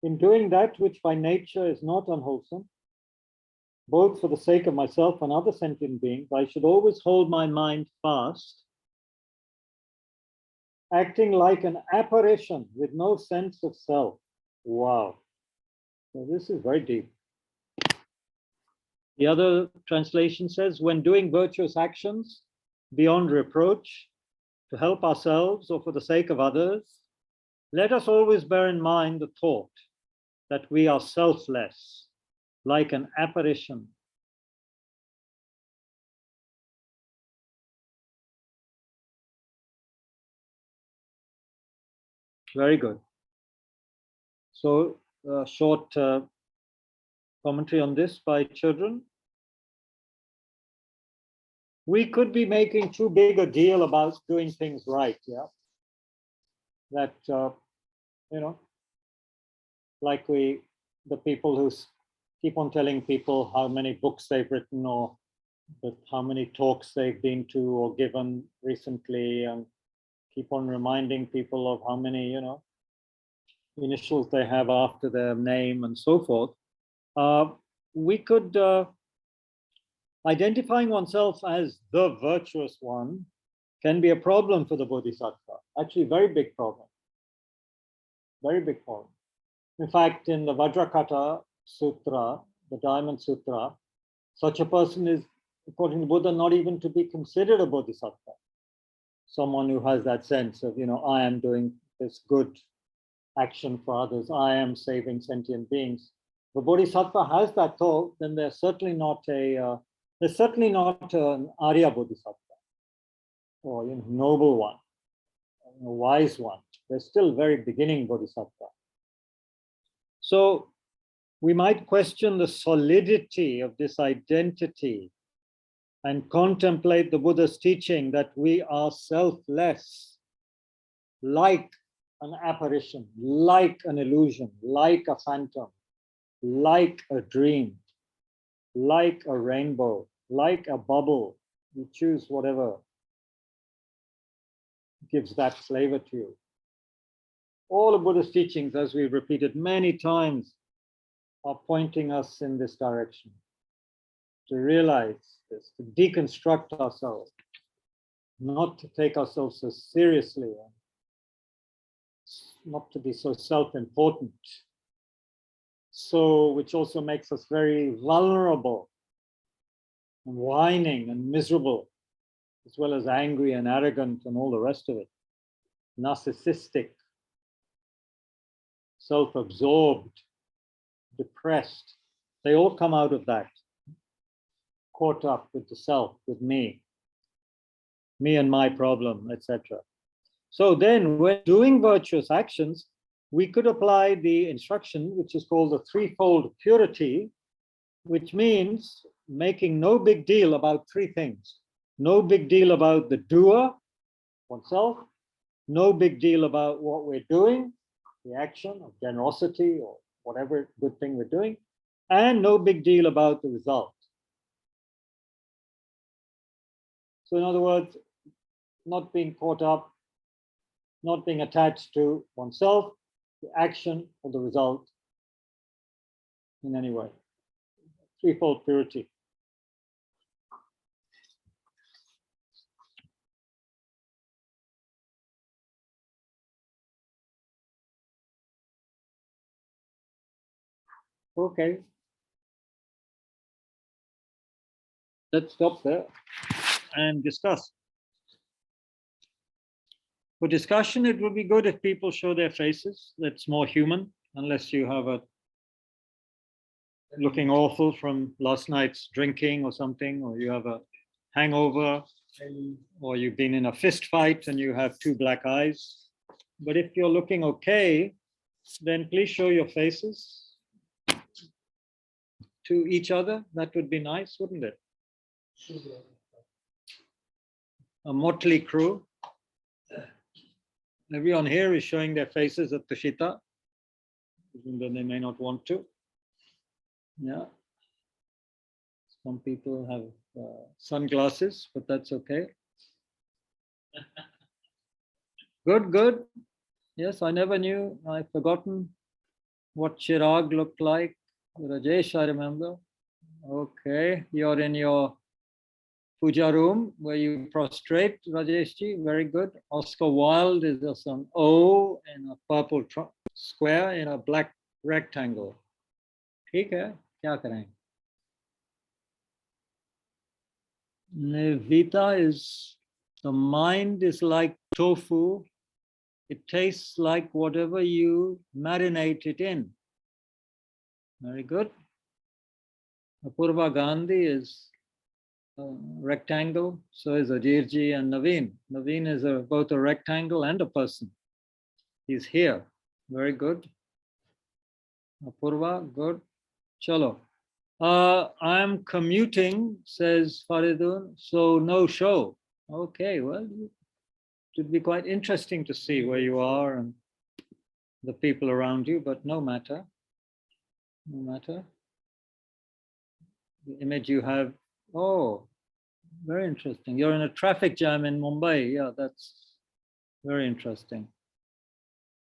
In doing that which by nature is not unwholesome, both for the sake of myself and other sentient beings, I should always hold my mind fast, acting like an apparition with no sense of self. Wow. So this is very deep. The other translation says, when doing virtuous actions beyond reproach, to help ourselves or for the sake of others, let us always bear in mind the thought that we are selfless, like an apparition. Very good. So, short commentary on this by children. We could be making too big a deal about doing things right, yeah? That, like the people who keep on telling people how many books they've written or how many talks they've been to or given recently, and keep on reminding people of how many, initials they have after their name and so forth. We could, identifying oneself as the virtuous one can be a problem for the Bodhisattva. Actually, very big problem. Very big problem. In fact, in the Vajrakata Sutra, the Diamond Sutra, such a person is, according to Buddha, not even to be considered a Bodhisattva. Someone who has that sense of, I am doing this good action for others, I am saving sentient beings. The Bodhisattva has that thought, then they're certainly not an Arya Bodhisattva or noble one, a wise one. They're still very beginning Bodhisattva. So we might question the solidity of this identity and contemplate the Buddha's teaching that we are selfless, like an apparition, like an illusion, like a phantom, like a dream, like a rainbow, like a bubble. You choose whatever gives that flavor to you. All the Buddhist teachings, as we've repeated many times, are pointing us in this direction, to realize this, to deconstruct ourselves, not to take ourselves so seriously, not to be so self-important. So, which also makes us very vulnerable and whining and miserable, as well as angry and arrogant and all the rest of it. Narcissistic, self-absorbed, depressed. They all come out of that. Caught up with the self, with me and my problem, etc. So then when doing virtuous actions, we could apply the instruction, which is called the Threefold Purity, which means making no big deal about three things. No big deal about the doer, oneself. No big deal about what we're doing, the action of generosity or whatever good thing we're doing. And no big deal about the result. So in other words, not being caught up, not being attached to oneself, the action or the result in any way. Threefold purity. Okay. Let's stop there and discuss. For discussion, it would be good if people show their faces. That's more human, unless you have a looking awful from last night's drinking or something, or you have a hangover, or you've been in a fist fight and you have two black eyes. But if you're looking okay, then please show your faces to each other. That would be nice, wouldn't it? A motley crew. Everyone here is showing their faces at Tushita, even though they may not want to. Yeah. Some people have sunglasses, but that's okay. Good, good. Yes, I never knew. I've forgotten what Chirag looked like. Rajesh, I remember. Okay, you're in your puja room where you prostrate, Rajeshji. Very good. Oscar Wilde is just an O in a purple square in a black rectangle. ठीक है, क्या करें? Nivita is, the mind is like tofu. It tastes like whatever you marinate it in. Very good. Apurva Gandhi is a rectangle. So is Ajirji and Naveen. Naveen is both a rectangle and a person. He's here. Very good. Apurva, good. Chalo. I'm commuting, says Faridun, so no show. Okay, well, it would be quite interesting to see where you are and the people around you, but no matter. No matter. The image you have, oh, very interesting. You're in a traffic jam in Mumbai. Yeah, that's very interesting.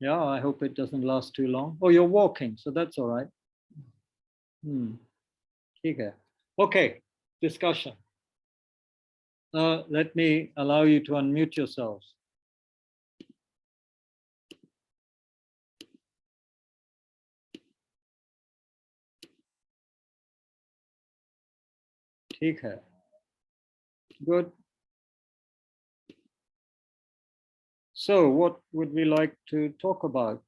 Yeah, I hope it doesn't last too long. Oh, you're walking, so that's all right. Okay, discussion. Let me allow you to unmute yourselves. Good. So what would we like to talk about?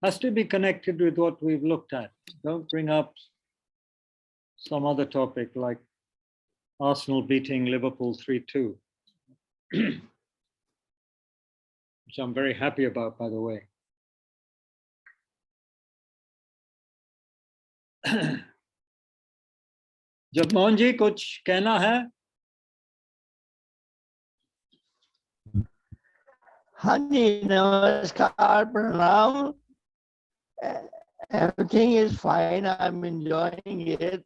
Has to be connected with what we've looked at. Don't bring up some other topic like Arsenal beating Liverpool 3-2, which I'm very happy about, by the way. Jagmohan जी कुछ कहना है? हाँ जी, नमस्कार, प्रणाम। Everything is fine. I'm enjoying it.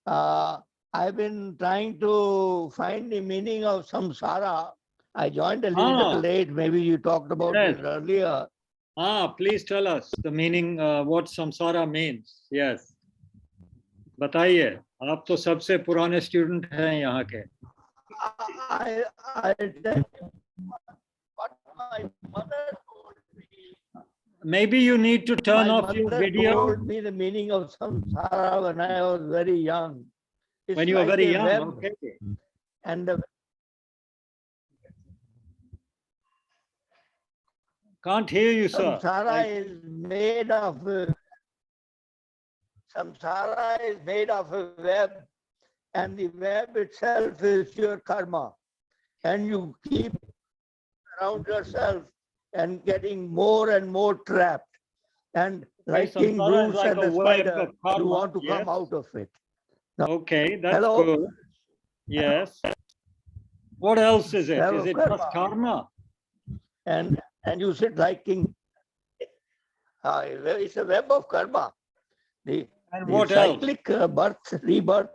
I've been trying to find the meaning of samsara. I joined a little late. Maybe you talked about Yes. it earlier. Please tell us the meaning, what samsara means. Yes. बताइए, आप तो सबसे पुराने student हैं यहाँ के. I tell you what my mother told me. Maybe you need to turn My off your mother video told me the meaning of samsara when I was very young. It's when you were like very a young. web, Okay. and the Can't hear you, sir. samsara is made of a web, and the web itself is your karma, and you keep around yourself and getting more and more trapped, and like King samsara is Bruce like and a the web spider, of karma, you want to yes. come out of it. Okay, that's Hello? good. Yes. What else is it? Web Is of it karma. just karma? And you sit like King. It's a web of karma. The what else? cyclic birth, rebirth,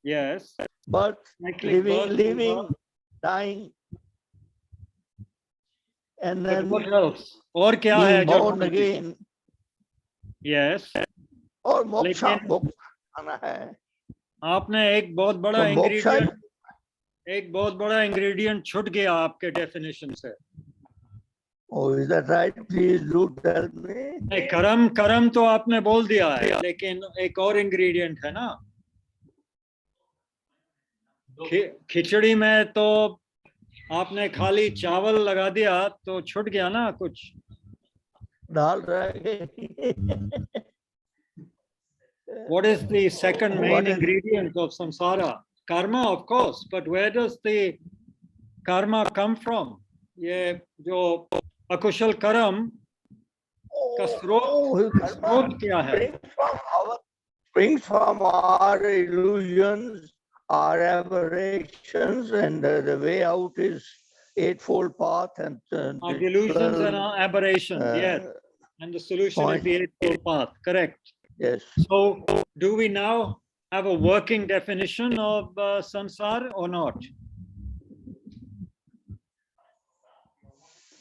Yes. birth, Cyclic birth, living, rebirth. dying, and But then what else? और क्या being है born Jagmohan ji? again, Yes. or moksha. लेकिन मोक्ष आना है. आपने एक बहुत बड़ा So moksha, ingredient छूट गया आपके definition से. oh, is that right? Please do tell me. नहीं, कर्म तो आपने बोल दिया है, लेकिन एक और ingredient है ना. खिचड़ी में तो आपने खाली चावल लगा दिया तो छूट गया ना कुछ. डाल रहे. What is the second main ingredient of samsara? Karma, of course, but where does the karma come from? ये जो अकुशल कर्म का स्रोत क्या है? Springs from our illusions, our aberrations, and the way out is eightfold path and Our delusions and our aberrations, yes. And the solution is the Eightfold Path, correct. Yes. So, do we now have a working definition of samsara or not?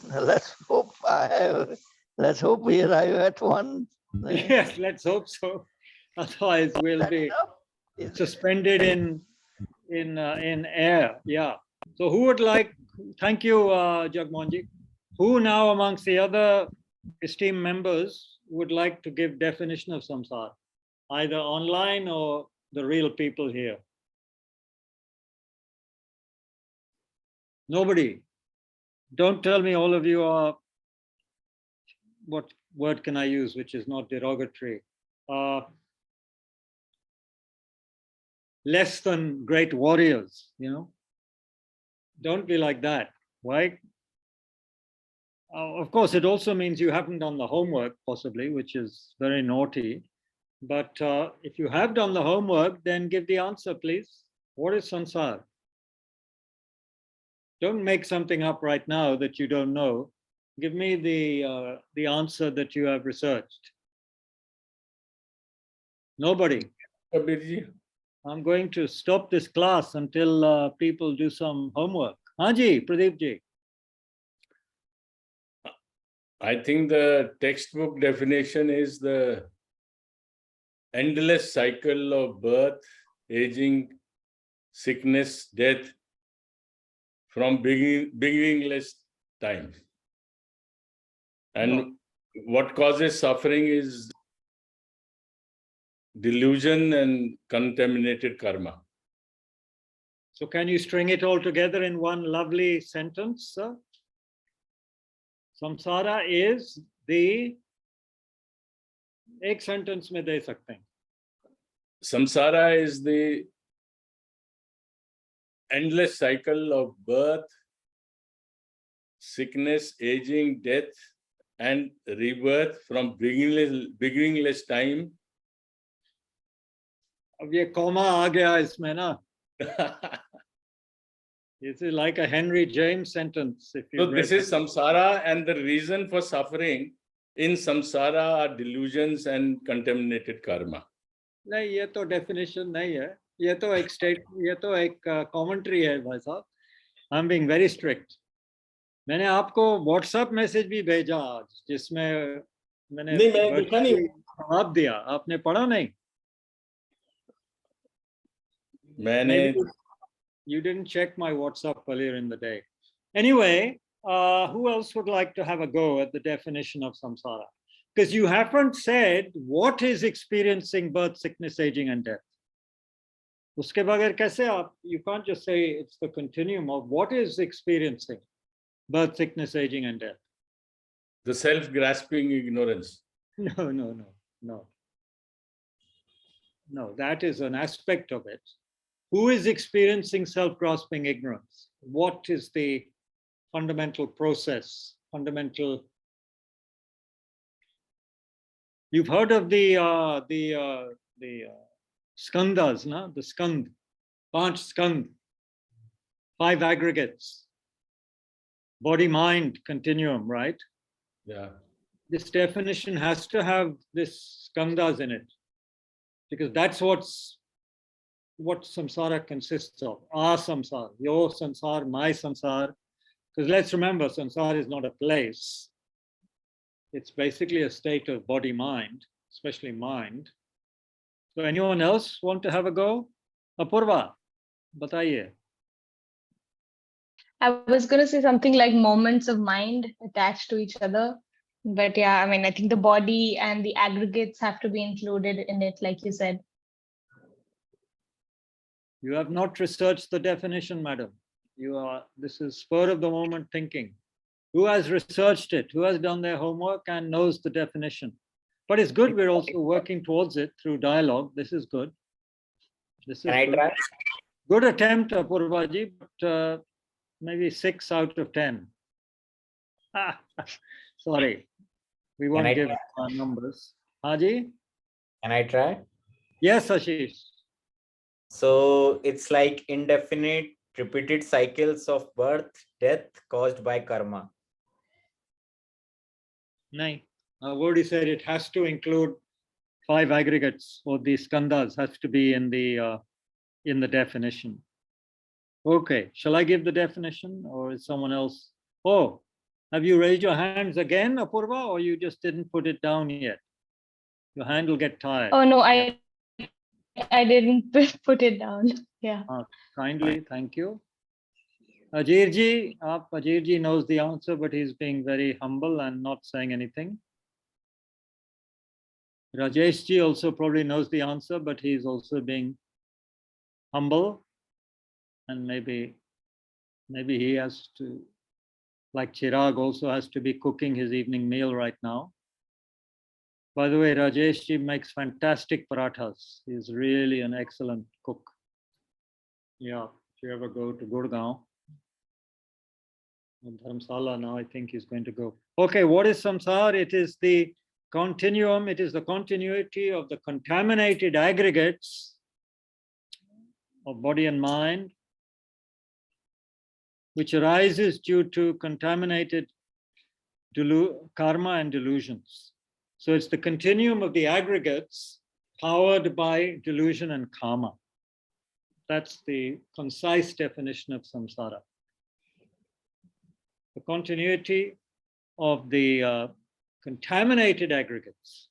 Let's hope we arrive at one. Yes, let's hope so. Otherwise, we'll be suspended in air. Yeah. So, who would like? Thank you, Jagmohanji. Who now amongst the other esteemed members would like to give definition of samsara, either online or the real people here? Nobody. Don't tell me all of you are, what word can I use which is not derogatory? Less than great warriors, you know? Don't be like that. Why? Of course, it also means you haven't done the homework, possibly, which is very naughty. But if you have done the homework, then give the answer, please. What is samsara? Don't make something up right now that you don't know. Give me the answer that you have researched. Nobody. I'm going to stop this class until people do some homework. Haji, Pradeep ji. I think the textbook definition is the endless cycle of birth, aging, sickness, death from beginningless time. And what causes suffering is delusion and contaminated karma. So can you string it all together in one lovely sentence, sir? Samsara is the... एक sentence में दे सकते हैं. Samsara is the endless cycle of birth, sickness, aging, death, and rebirth from beginningless time. अब ये comma आ गया इसमें ना. This is like a Henry James sentence. If you So this is samsara, and the reason for suffering in samsara are delusions and contaminated karma. नहीं, ये तो definition नहीं है, ये तो एक कमेंट्री है भाई साहब. I am being very strict. मैंने आपको व्हाट्सएप मैसेज भी भेजा आज, जिसमें मैंने जवाब दिया. आपने पढ़ा नहीं? मैंने You didn't check my WhatsApp earlier in the day. Anyway, who else would like to have a go at the definition of samsara? Because you haven't said what is experiencing birth, sickness, aging, and death. Uske bagair kaise aap, you can't just say it's the continuum of what is experiencing birth, sickness, aging, and death. The self-grasping ignorance. No. That is an aspect of it. Who is experiencing self-grasping ignorance? What is the fundamental process, fundamental? You've heard of the skandhas, no? The skandh, panch skandh, 5 aggregates, body-mind continuum, right? Yeah. This definition has to have this skandhas in it, because that's what samsara consists of. Our samsara, your samsara, my samsara. Because let's remember, samsara is not a place. It's basically a state of body-mind, especially mind. So anyone else want to have a go? Apurva, bataiye. I was going to say something like moments of mind attached to each other. But yeah, I mean, I think the body and the aggregates have to be included in it, like you said. You have not researched the definition, madam. This is spur of the moment thinking. Who has researched it? Who has done their homework and knows the definition? But it's good, we're also working towards it through dialogue. This is good. Can I try? Good attempt, Apurvaji, but maybe 6 out of 10. Sorry, we won't give numbers. Haji? Can I try? Yes, Ashish. So it's like indefinite repeated cycles of birth, death caused by karma. No, I've already said it has to include 5 aggregates, or the skandhas has to be in the definition. Okay, shall I give the definition, or is someone else? Oh, have you raised your hands again, Apurva, or you just didn't put it down yet? Your hand will get tired. Oh no, I didn't put it down. Yeah. Kindly, thank you. Ajirji knows the answer, but he's being very humble and not saying anything. Rajeshji also probably knows the answer, but he's also being humble, and maybe he has to, like Chirag also has to be cooking his evening meal right now. By the way, Rajeshji makes fantastic parathas. He's really an excellent cook. Yeah, if you ever go to Gurgaon, Dharamsala now, I think he's going to go. Okay, what is samsara? It is the continuum, it is the continuity of the contaminated aggregates of body and mind, which arises due to contaminated karma and delusions. So it's the continuum of the aggregates powered by delusion and karma. That's the concise definition of samsara. The continuity of the contaminated aggregates.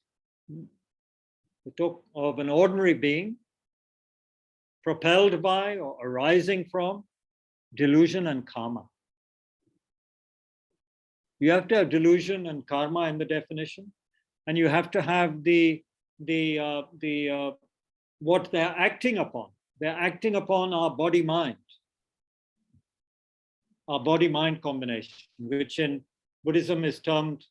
We talk of an ordinary being propelled by or arising from delusion and karma. You have to have delusion and karma in the definition, and you have to have what they're acting upon. They're acting upon our body-mind combination, which in Buddhism is termed,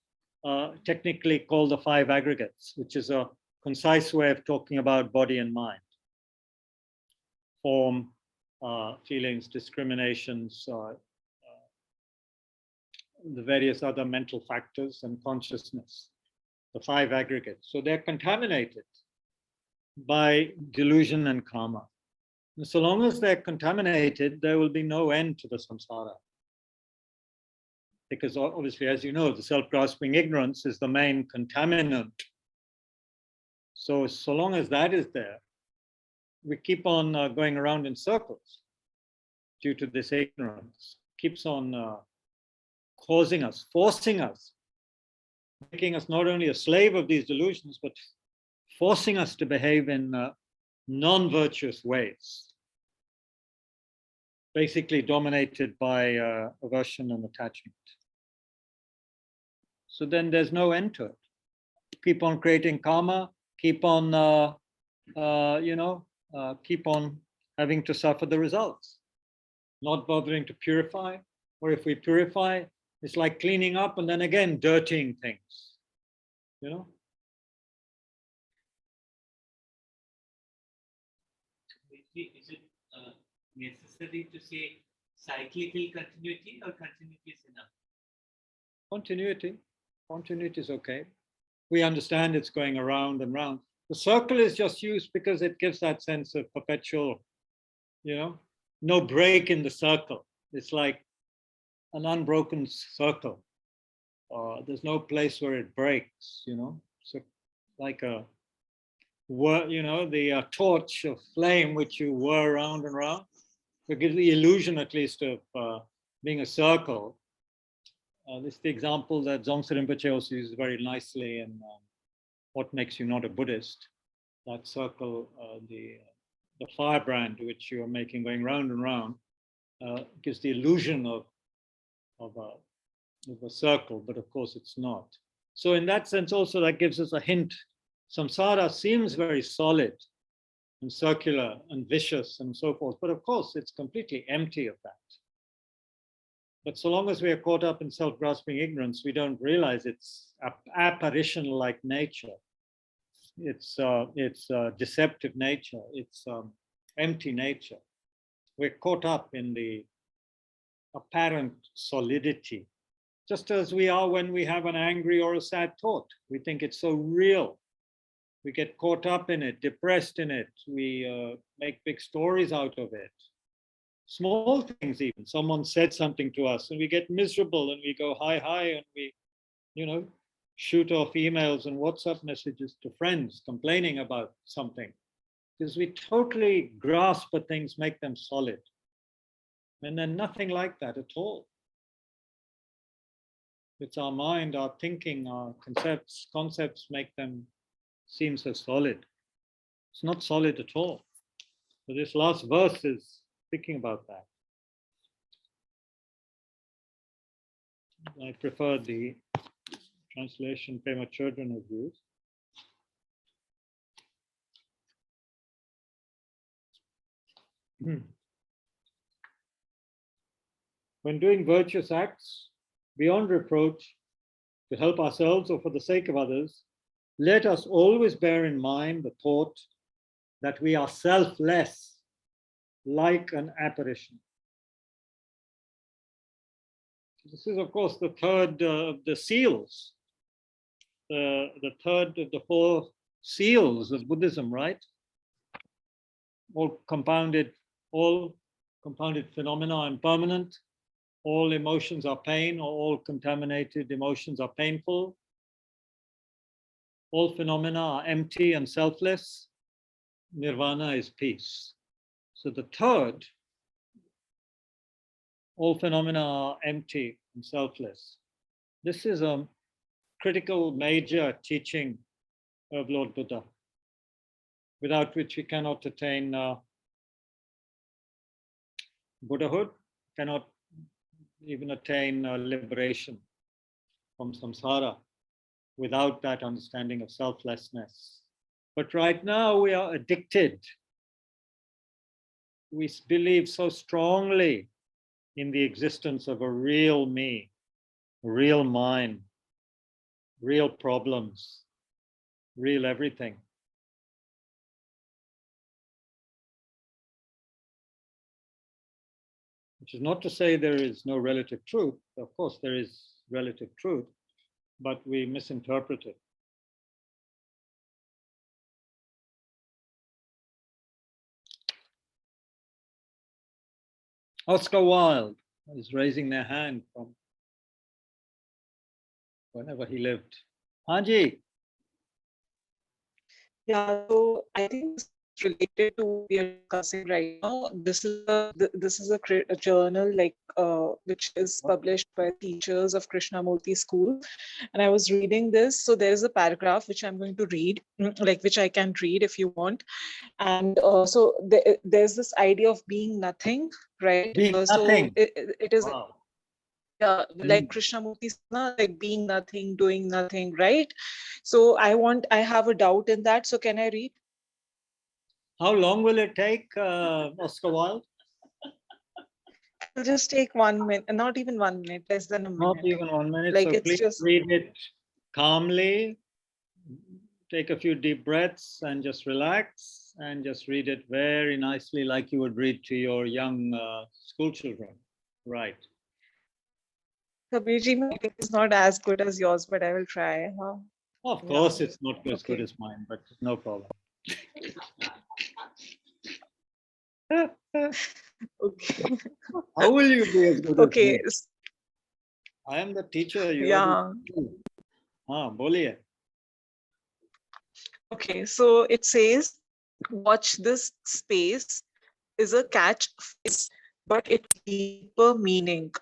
technically called the 5 aggregates, which is a concise way of talking about body and mind. Form, feelings, discriminations, the various other mental factors, and consciousness, the 5 aggregates. So they're contaminated by delusion and karma. And so long as they're contaminated, there will be no end to the samsara. because obviously, as you know, the self-grasping ignorance is the main contaminant. So long as that is there, we keep on going around in circles due to this ignorance. Keeps on causing us, forcing us, making us not only a slave of these delusions, but forcing us to behave in non-virtuous ways, basically dominated by aversion and attachment. So then there's no end to it. Keep on creating karma, keep on, keep on having to suffer the results, not bothering to purify, or if we purify, it's like cleaning up and then again dirtying things, you know? Is it necessary to say cyclical continuity, or continuity is enough? Continuity is okay. We understand it's going around and round. The circle is just used because it gives that sense of perpetual, no break in the circle. It's like an unbroken circle. There's no place where it breaks, So like the torch of flame which you whir around and round. It gives the illusion, at least, of being a circle. This is the example that Dzongtse Rinpoche also uses very nicely in What Makes You Not a Buddhist. That circle, the firebrand which you are making going round and round, gives the illusion of a circle, but of course it's not. So in that sense also that gives us a hint. Samsara seems very solid and circular and vicious and so forth, but of course it's completely empty of that. But so long as we are caught up in self-grasping ignorance, we don't realize its apparition-like nature. It's deceptive nature. It's empty nature. We're caught up in the apparent solidity, just as we are when we have an angry or a sad thought. We think it's so real. We get caught up in it, depressed in it. We make big stories out of it. Small things even. Someone said something to us and we get miserable and we go hi, and we, shoot off emails and WhatsApp messages to friends complaining about something. Because we totally grasp at things, make them solid. And then nothing like that at all. It's our mind, our thinking, our concepts make them seem so solid. It's not solid at all. So this last verse is speaking about that. I prefer the translation Pema Chodron has used. When doing virtuous acts, beyond reproach, to help ourselves or for the sake of others, let us always bear in mind the thought that we are selfless, like an apparition. This is, of course, the third of the seals, the third of the four seals of Buddhism, right? All compounded phenomena are impermanent. All emotions are pain, or all contaminated emotions are painful. All phenomena are empty and selfless. Nirvana is peace. So the third, all phenomena are empty and selfless. This is a critical major teaching of Lord Buddha, without which we cannot attain Buddhahood, cannot even attain liberation from samsara without that understanding of selflessness. But right now we are addicted. We believe so strongly in the existence of a real me, a real mind, real problems, real everything. Which is not to say there is no relative truth. Of course, there is relative truth, but we misinterpret it. Oscar Wilde is raising their hand from whenever he lived. Hanji. Yeah, so I think this is related to what we are discussing right now. This is a journal which is published by teachers of Krishnamurti school, and I was reading this. So there is a paragraph which I'm going to read, which I can read if you want. And there's this idea of being nothing, right? Being So nothing. it is. Wow. Like Krishnamurti, like being nothing, doing nothing, right? So I have a doubt in that. So can I read? How long will it take, Oscar Wilde? It'll just take 1 minute, not even 1 minute, less than a Not minute. even 1 minute. Like so it's please just read it calmly. Take a few deep breaths and just relax and just read it very nicely, like you would read to your young school children. Right. Kabirji, my writing is not as good as yours, but I will try. Huh? Of course, Yeah. it's not as good as mine, but no problem. Okay. How will you be as good Okay. as me? I am the teacher. You Yeah. are the teacher. Boliye. Okay. So it says, watch this space is a catch phrase, but it deeper meaning.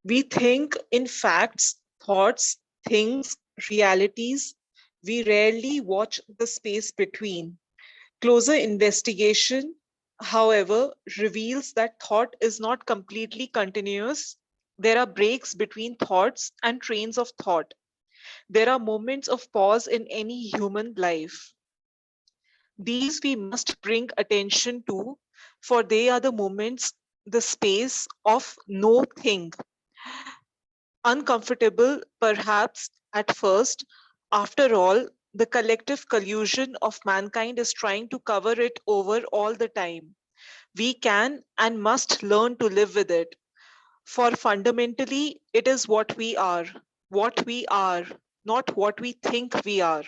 We think in facts, thoughts, things, realities. We rarely watch the space between. Closer investigation, however, reveals that thought is not completely continuous. There are breaks between thoughts and trains of thought. There are moments of pause in any human life. These we must bring attention to, for they are the moments, the space of no thing. Uncomfortable, perhaps, at first. After all, the collective collusion of mankind is trying to cover it over all the time. We can and must learn to live with it. For fundamentally, it is what we are, not what we think we are.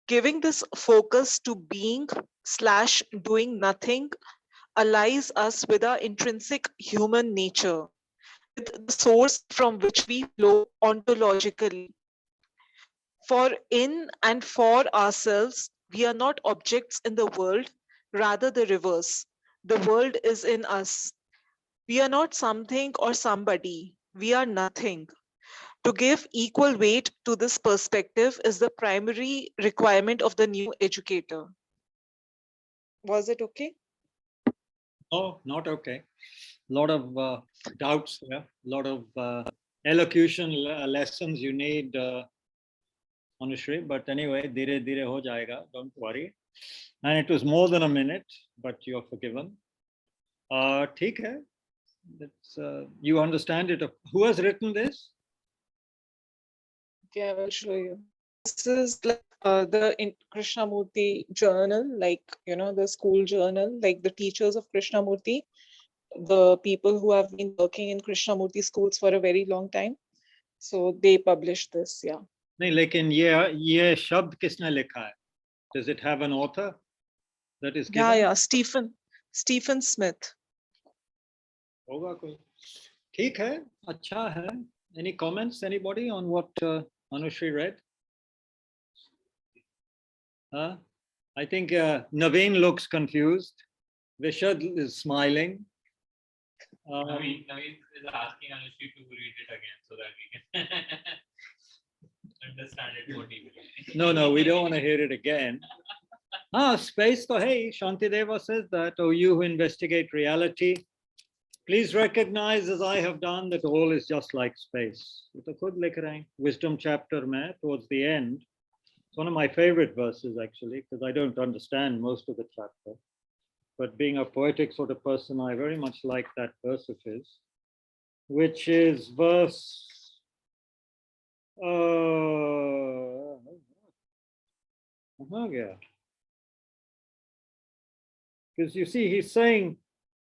Giving this focus to being/doing nothing allies us with our intrinsic human nature, with the source from which we flow ontologically. For in and for ourselves, we are not objects in the world, rather the reverse. The world is in us. We are not something or somebody, we are nothing. To give equal weight to this perspective is the primary requirement of the new educator. Was it okay? Oh, not okay. A lot of doubts there, a lot of elocution lessons you need, Anushri. But anyway, dire dire ho jayega, don't worry. And it was more than a minute, but you're forgiven. Theek hai. You understand it. Who has written this? Okay, I will show you. This is like the Krishnamurti journal, the school journal, like the teachers of Krishnamurti, the people who have been working in Krishnamurti schools for a very long time. So they published this, yeah. नहीं, लेकिन ये शब्द किसने लिखा है? Does it have an author that is given? Yeah, Stephen Smith. होगा कोई. ठीक है, अच्छा है. Any comments, anybody, on what Anushri read? I think Naveen looks confused. Vishad is smiling. Naveen is asking Anushri to read it again so that we can understand it more deeply. No, we don't want to hear it again. Space to hey, Shantideva says that, oh, you who investigate reality, please recognize, as I have done, that all is just like space. Wisdom chapter mein, towards the end. It's one of my favorite verses, actually, because I don't understand most of the chapter. But being a poetic sort of person, I very much like that verse of his, which is verse... Because you see, he's saying,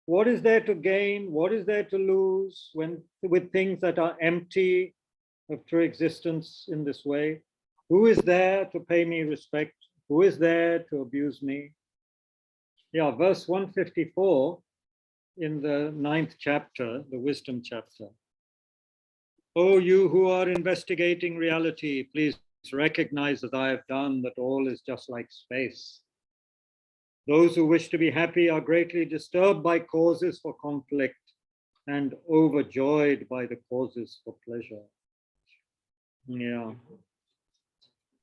what is there to gain? What is there to lose when with things that are empty of true existence in this way? Who is there to pay me respect? Who is there to abuse me? Yeah, verse 154 in the 9th chapter, the wisdom chapter. Oh, you who are investigating reality, please recognize that I have done that all is just like space. Those who wish to be happy are greatly disturbed by causes for conflict and overjoyed by the causes for pleasure. Yeah.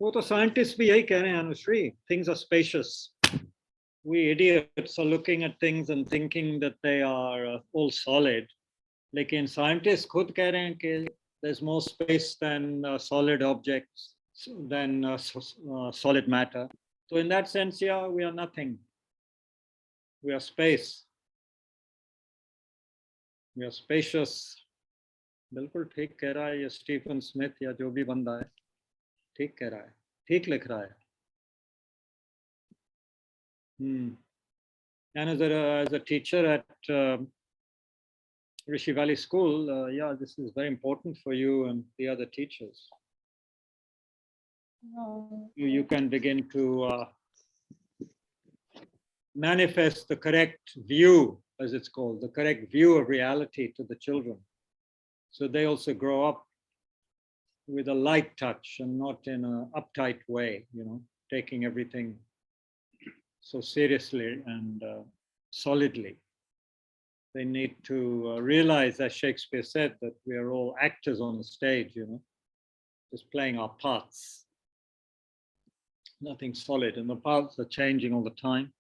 वो तो scientists भी यही कह रहे हैं Anushree. Things are spacious. We idiots are looking at things and thinking that they are all solid. लेकिन scientists खुद कह रहे हैं कि there's more space than solid objects, than solid matter. So in that sense, yeah, we are nothing. We are space. We are spacious. बिल्कुल ठीक कह रहा है ये स्टीफन स्मिथ या जो भी बंदा है, ठीक कह रहा है, ठीक लिख रहा है. And as a teacher at Rishi Valley School, yeah, this is very important for you and the other teachers. You can begin to manifest the correct view, as it's called, the correct view of reality to the children. So they also grow up with a light touch and not in an uptight way, you know, taking everything so seriously and solidly. They need to realize, as Shakespeare said, that we are all actors on the stage, you know, just playing our parts. Nothing solid, and the parts are changing all the time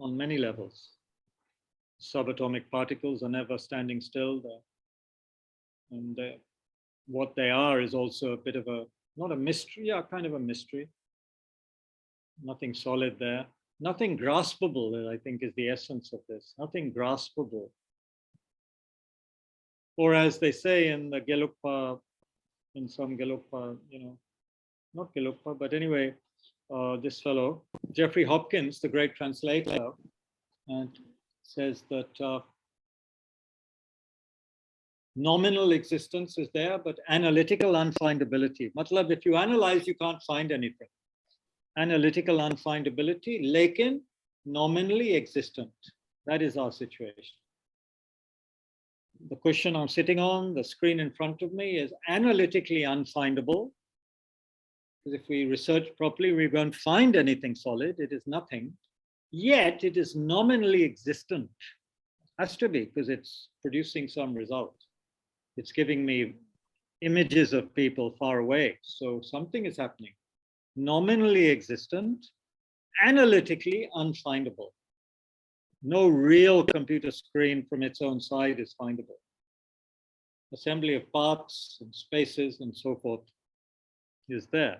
on many levels. Subatomic particles are never standing still, and what they are is also a bit of a, not a mystery, yeah, kind of a mystery. Nothing solid there. Nothing graspable, I think, is the essence of this. Nothing graspable. Or as they say in the Gelugpa, in some Gelugpa, you know, not Gelugpa, but anyway, this fellow, Jeffrey Hopkins, the great translator, and says that nominal existence is there, but analytical unfindability. Matlab, if you analyze, you can't find anything. Analytical unfindability, lekin nominally existent. That is our situation. The cushion I'm sitting on, the screen in front of me is analytically unfindable. Because if we research properly, we won't find anything solid. It is nothing. Yet it is nominally existent. Has to be, because it's producing some result. It's giving me images of people far away. So something is happening. Nominally existent, analytically unfindable. No real computer screen from its own side is findable. Assembly of parts and spaces and so forth is there,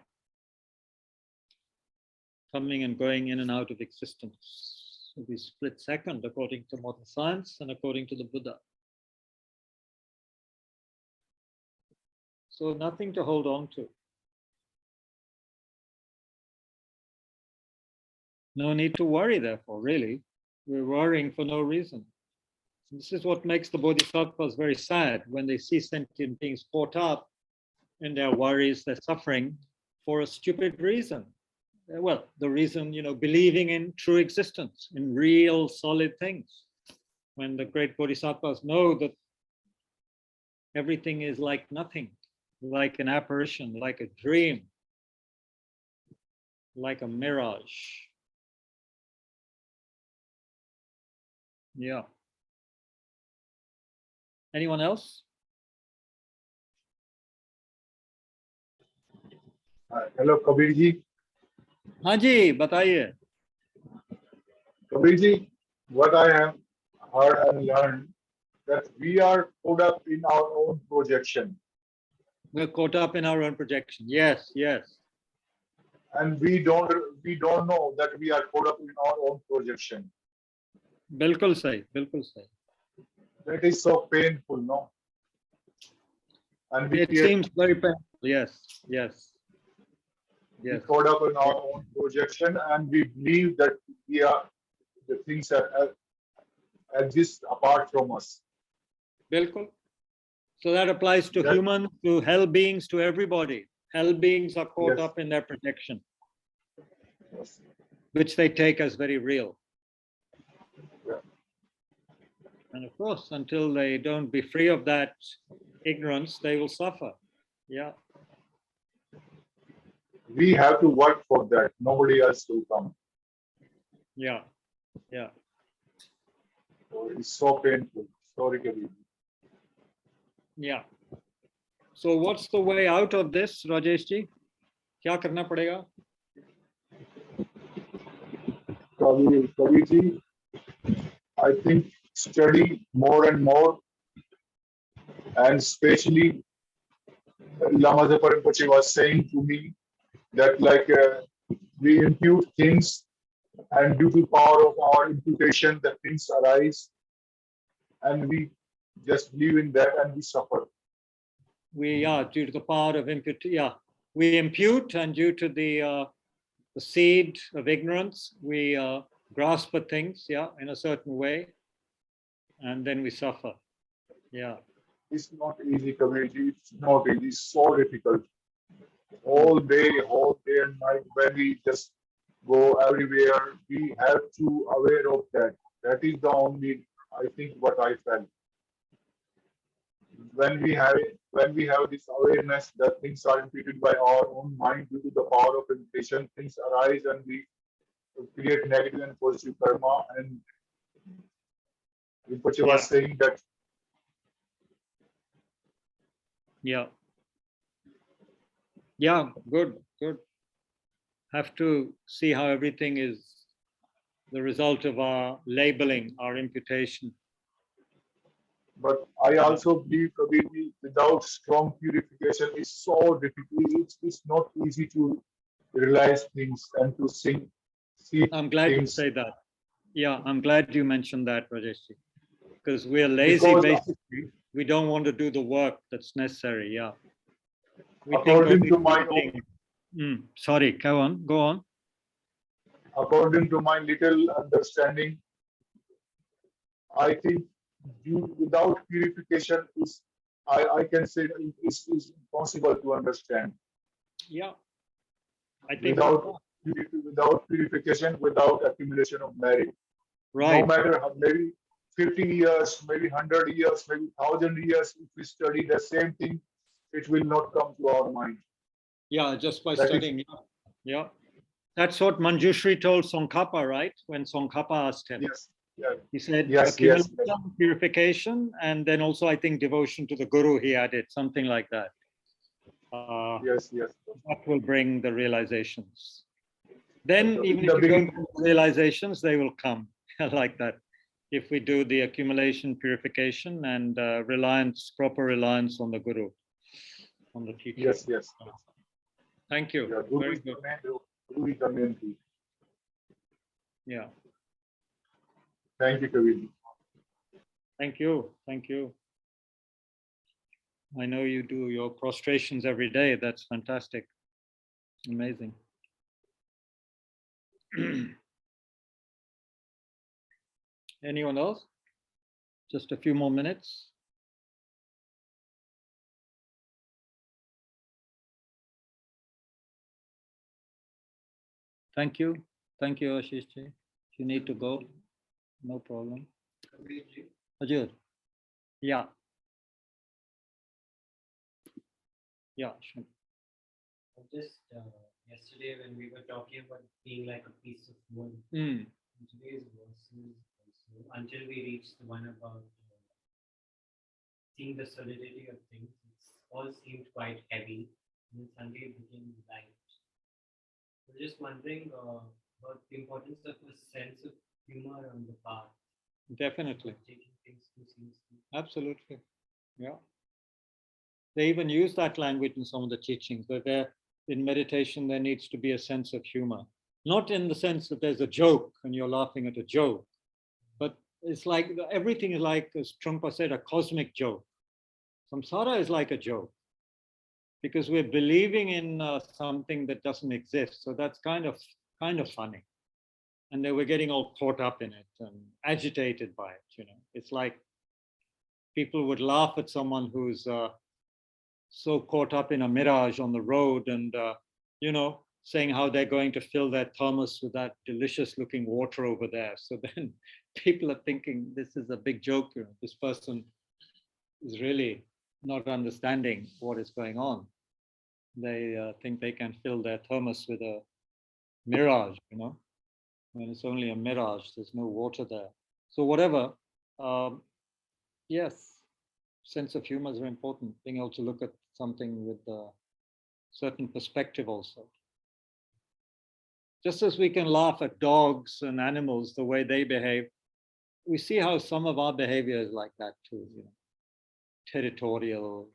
coming and going in and out of existence. Every split second, according to modern science and according to the Buddha. So nothing to hold on to. No need to worry, therefore, really. We're worrying for no reason. This is what makes the Bodhisattvas very sad when they see sentient beings caught up in their worries, their suffering, for a stupid reason. Well, the reason, you know, believing in true existence, in real solid things. When the great Bodhisattvas know that everything is like nothing, like an apparition, like a dream, like a mirage. Yeah. Anyone else? Hello, Kabir ji. हाँ जी, बताइए. Kabir ji, what I have heard and learned that we are caught up in our own projection. We're caught up in our own projection. Yes, yes. And we don't know that we are caught up in our own projection. बिल्कुल सही, बिल्कुल सही. That is so painful, no? And we It seems very painful. Yes, yes. Yes. Yes. Caught up in our own projection, and we believe that we are the things that exist apart from us. Bilkul. So that applies to humans, to hell beings, to everybody. Hell beings are caught up in their projection, which they take as very real. And of course, until they don't be free of that ignorance, they will suffer. Yeah. We have to work for that. Nobody else will come. Yeah. Yeah. It's so painful. Sorry, Kabir. Yeah. So what's the way out of this, Rajesh ji? Kya karna padega? Kabir ji, I think study more and more, and especially Lama Rinpoche was saying to me that we impute things, and due to power of our imputation, the things arise, and we just live in that and we suffer. Due to the power of we impute, and due to the seed of ignorance, we grasp at things, in a certain way, and then we suffer. Yeah. It's not easy, community. It's not easy. It's so difficult. All day and night, when we just go everywhere, we have to aware of that. That is the only, I think, what I felt. When we have this awareness that things are imputed by our own mind due to the power of imputation, things arise and we create negative and positive karma. And Rinpoche was saying that. Yeah. Yeah, good. Have to see how everything is the result of our labeling, our imputation. But I also believe, Kabir, without strong purification, it's so difficult. It's not easy to realize things and to see. I'm glad you say that. Yeah, I'm glad you mentioned that, Rajesh, because we're lazy, basically. We don't want to do the work that's necessary. Yeah. According to my own. Sorry, go on. According to my little understanding, I think without purification I can say is impossible to understand. Yeah. I think without purification, without accumulation of merit. Right. No matter how, maybe 50 years, maybe 100 years, maybe 1,000 years, if we study the same thing, it will not come to our mind. Yeah, just by studying. Yeah. That's what Manjushri told Tsongkhapa, right? When Tsongkhapa asked him. Yes. Yeah. He said accumulation, purification, and then also I think devotion to the Guru he added, something like that. Yes. That will bring the realizations. Then even if you don't have realizations, they will come like that. If we do the accumulation, purification, and proper reliance on the Guru, on the teacher. Yes. Thank you. Yeah, Very good. Yeah. Thank you, Kabir. Thank you. I know you do your prostrations every day. That's fantastic. Amazing. Anyone else? Just a few more minutes. Thank you, Ashish ji. If you need to go, no problem. Ajur. Yeah. Yeah, sure. Just yesterday when we were talking about being like a piece of wood, today's verses also, until we reach the one about seeing the solidity of things, it all seemed quite heavy, and then suddenly it became light. I was just wondering about the importance of a sense of humor on the path. Definitely. Taking things too seriously. Absolutely. Yeah. They even use that language in some of the teachings, where in meditation there needs to be a sense of humor. Not in the sense that there's a joke and you're laughing at a joke, but it's like everything is like, as Trungpa said, a cosmic joke. Samsara is like a joke because we're believing in something that doesn't exist. So that's kind of funny. And then we're getting all caught up in it and agitated by it. It's like people would laugh at someone who's so caught up in a mirage on the road and, saying how they're going to fill their thermos with that delicious looking water over there. So then people are thinking this is a big joke. This person is really not understanding what is going on. They think they can fill their thermos with a mirage, when it's only a mirage, there's no water there. So whatever, yes, sense of humor is very important, being able to look at something with a certain perspective also. Just as we can laugh at dogs and animals, the way they behave, we see how some of our behavior is like that too, territorial,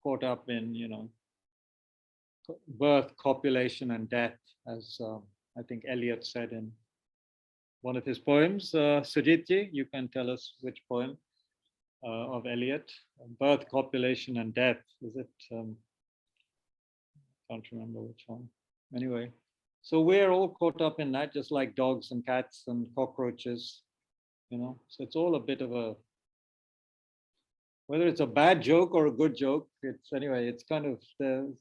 caught up in, birth, copulation, and death, as I think Eliot said in one of his poems. Sujitji, you can tell us which poem of Eliot. Birth, copulation, and death. Is it? Can't remember which one. Anyway, so we're all caught up in that, just like dogs and cats and cockroaches. So it's all a bit of a, whether it's a bad joke or a good joke, it's kind of,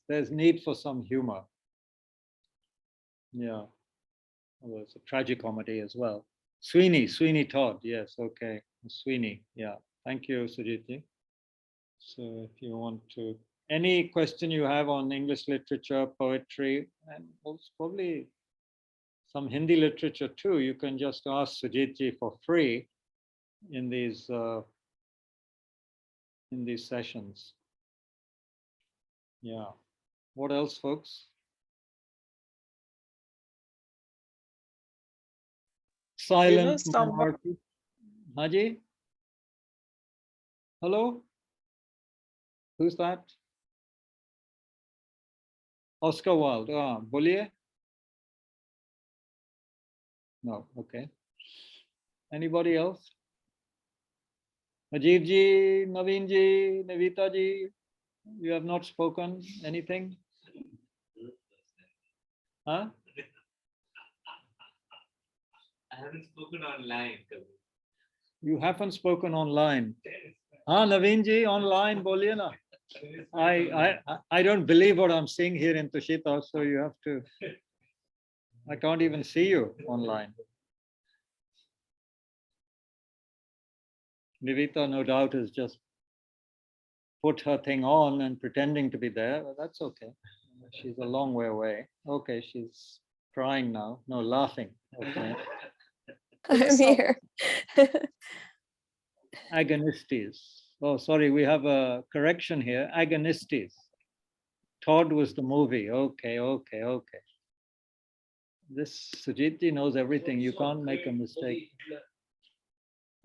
there's need for some humor. Yeah. Well, it's a tragicomedy as well. Sweeney Todd, yes, okay. Sweeney, yeah. Thank you, Sujiti. So if you want to, any question you have on English literature, poetry, and also probably some Hindi literature too, you can just ask Sujitji for free in these sessions. Yeah. What else, folks? Silent minority. Haji? Hello? Who's that? Oscar Wilde. Boliye? No, okay. Anybody else? Ajib ji, Naveen ji, Navita ji, you have not spoken anything? Huh? I haven't spoken online. You haven't spoken online. Naveen ji, online, boliye na. I don't believe what I'm seeing here in Tushita, so you have to. I can't even see you online. Nivita, no doubt, has just put her thing on and pretending to be there. But that's okay. She's a long way away. Okay, she's crying now. No, laughing. Okay. I'm here. Agonistes. Oh, sorry, we have a correction here. Agonistes. Todd was the movie. Okay. This Sujiti knows everything. You can't make a mistake.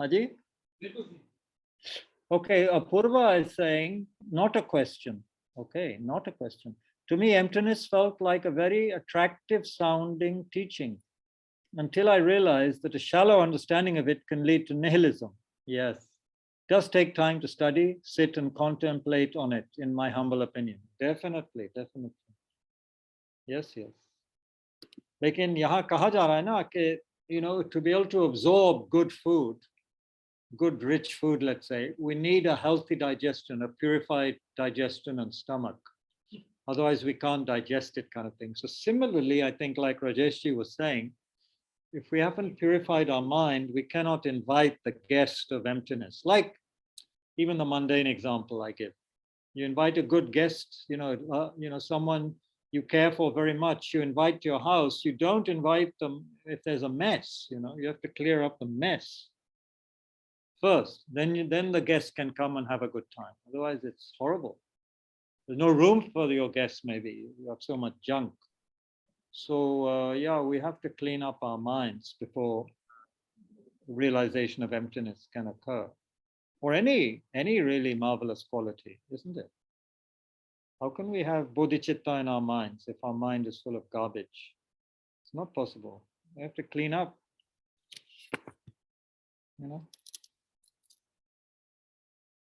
Haji? Okay, Apurva is saying, not a question. Okay, not a question. To me, emptiness felt like a very attractive sounding teaching until I realized that a shallow understanding of it can lead to nihilism. Yes. It does take time to study, sit and contemplate on it, in my humble opinion. Definitely. Yes. लेकिन यहाँ कहा जा रहा है ना कि, to be able to absorb good food, good rich food, let's say, we need a healthy digestion, a purified digestion and stomach. Otherwise, we can't digest it, kind of thing. So similarly, I think, like Rajeshji was saying, if we haven't purified our mind, we cannot invite the guest of emptiness. Like even the mundane example I give. You invite a good guest, someone you care for very much, you invite to your house. You don't invite them if there's a mess. You have to clear up the mess first. Then the guest can come and have a good time. Otherwise, it's horrible. There's no room for your guests. Maybe you have so much junk. So we have to clean up our minds before the realization of emptiness can occur, or any really marvelous quality, isn't it? How can we have Bodhichitta in our minds if our mind is full of garbage? It's not possible. We have to clean up.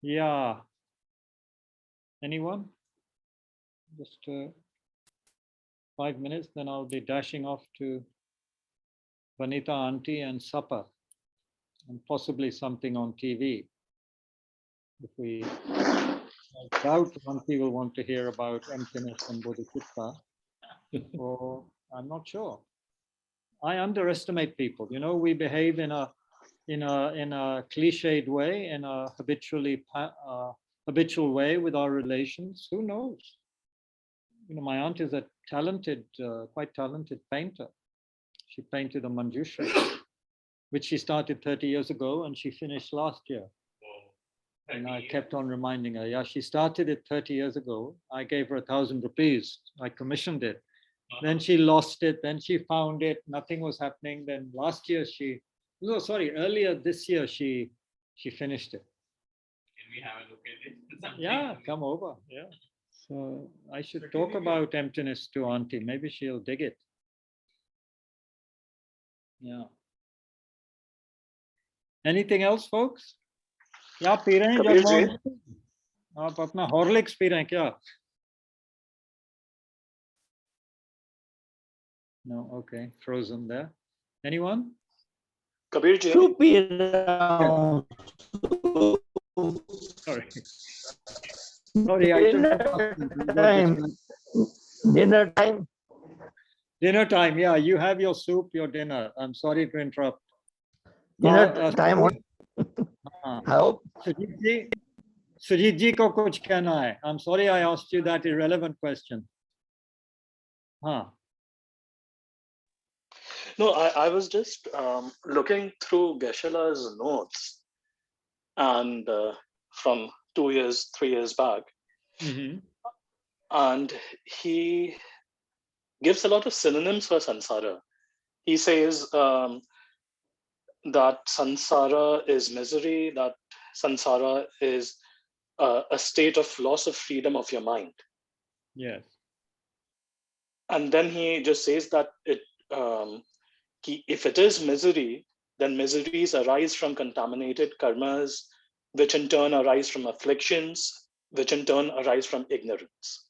Yeah. Anyone? Just 5 minutes, then I'll be dashing off to Vanita Auntie and supper, and possibly something on TV. I doubt Auntie will want to hear about emptiness and Bodhichitta, or I'm not sure. I underestimate people. We behave in a in a cliched way, in a habitual way with our relations. Who knows? You know, my aunt is a talented, quite talented painter. She painted a Manjushri, which she started 30 years ago and she finished last year. And I kept on reminding her, yeah, she started it 30 years ago. I gave her 1,000 rupees. I commissioned it. Then she lost it. Then she found it. Nothing was happening. Then last year earlier this year, she finished it. Can we have a look at it? Yeah, come over. Yeah. So I should talk about emptiness to Auntie. Maybe she'll dig it. Yeah. Anything else, folks? क्या P रहे हैं जगमोहन जी? आप अपना Horlicks P रहे हैं क्या? No, okay, frozen there. Anyone? Kabir ji. Sorry. Sorry, I Dinner time. Dinner time, yeah. You have your soup, your dinner. I'm sorry to interrupt. Dinner time. I hope. Sujit ji ko kuch kehna hai. I'm sorry I asked you that irrelevant question. Huh. No, I was just looking through Geshe-la's notes, and from 2 years, 3 years back, and he gives a lot of synonyms for samsara. He says that samsara is misery, that samsara is a state of loss of freedom of your mind. Yes. And then he just says that if it is misery, then miseries arise from contaminated karmas, which in turn arise from afflictions, which in turn arise from ignorance.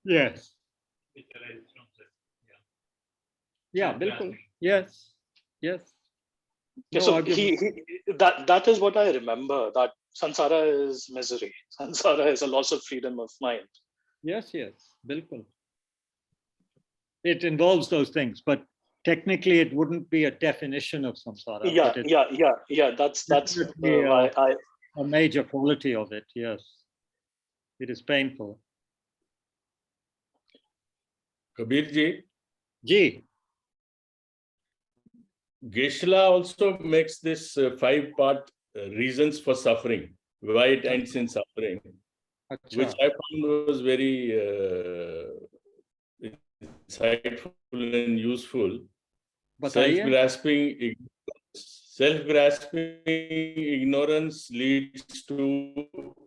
Yes. Yeah, bilkul. Yes. Yes. Okay, so that is what I remember, that samsara is misery. Samsara is a loss of freedom of mind. Yes, yes, bilkul. It involves those things, but technically it wouldn't be a definition of samsara. Yeah. That's a major quality of it. Yes, it is painful. Kabir ji, Geshe-la also makes this 5-part reasons for suffering, why it ends in suffering, which I found was very insightful and useful. Self-grasping ignorance leads to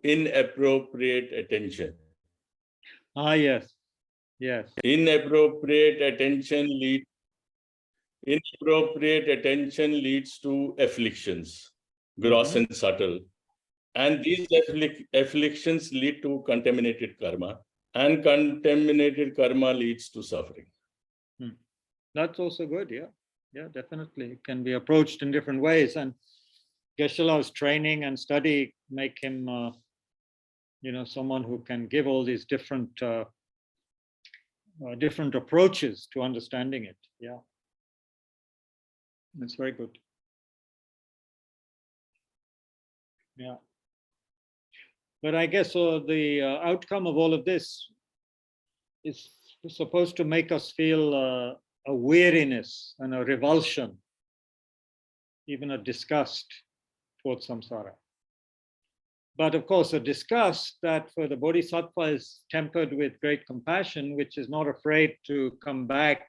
inappropriate attention. Yes. Inappropriate attention leads to afflictions, gross and subtle. And these afflictions lead to contaminated karma, and contaminated karma leads to suffering. That's also good, yeah. Yeah, definitely. It can be approached in different ways. And Geshe-la's training and study make him, someone who can give all these different approaches to understanding it. Yeah. That's very good. Yeah. But I guess the outcome of all of this is supposed to make us feel a weariness and a revulsion, even a disgust towards samsara. But of course, a disgust that for the Bodhisattva is tempered with great compassion, which is not afraid to come back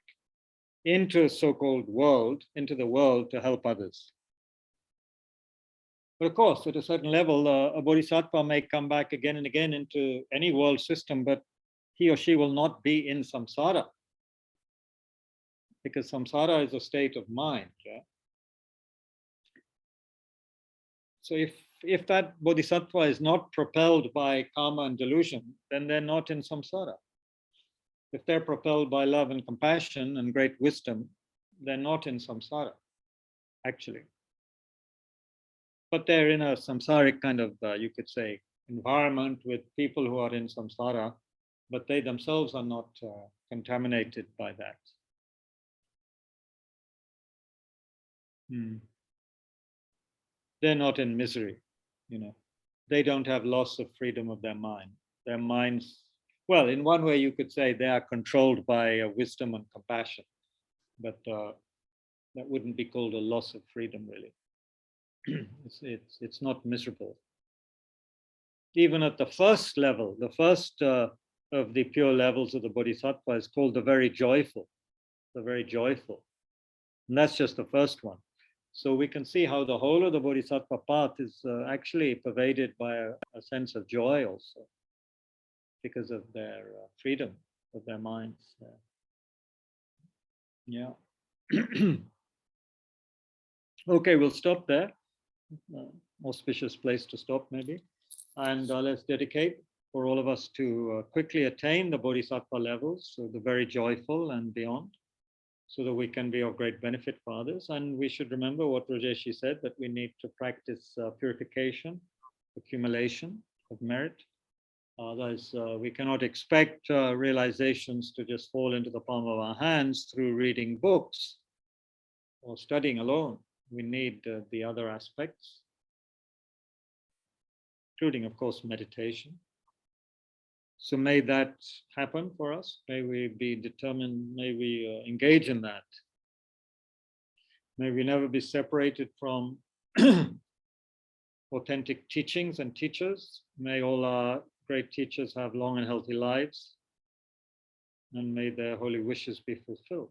into so-called world, into the world to help others. But of course, at a certain level, a Bodhisattva may come back again and again into any world system, but he or she will not be in samsara, because samsara is a state of mind. Yeah? So if that Bodhisattva is not propelled by karma and delusion, then they're not in samsara. If they're propelled by love and compassion and great wisdom, they're not in samsara, actually. But they're in a samsaric kind of, you could say, environment with people who are in samsara, but they themselves are not contaminated by that. they're not in misery. They don't have loss of freedom of their mind. Their minds, well, in one way you could say they are controlled by wisdom and compassion, but that wouldn't be called a loss of freedom, really. It's not miserable. Even at the first level, the first of the pure levels of the Bodhisattva is called the very joyful, and that's just the first one. So we can see how the whole of the Bodhisattva path is actually pervaded by a sense of joy also, because of their freedom of their minds. Yeah. Okay, we'll stop there. Auspicious place to stop, maybe. And let's dedicate for all of us to quickly attain the Bodhisattva levels, so the very joyful and beyond, so that we can be of great benefit for others. And we should remember what Rajeshi said, that we need to practice purification, accumulation of merit. Otherwise, we cannot expect realizations to just fall into the palm of our hands through reading books or studying alone. We need the other aspects, including, of course, meditation. So may that happen for us. May we be determined, may we engage in that. May we never be separated from authentic teachings and teachers. May all our great teachers have long and healthy lives, and may their holy wishes be fulfilled.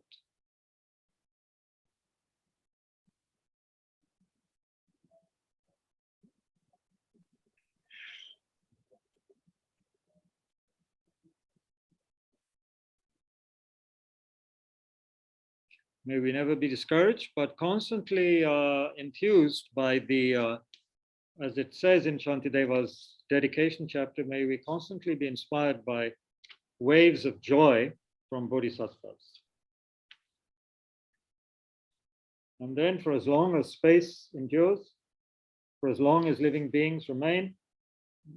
May we never be discouraged, but constantly enthused by the, as it says in Shantideva's dedication chapter, may we constantly be inspired by waves of joy from bodhisattvas. And then for as long as space endures, for as long as living beings remain,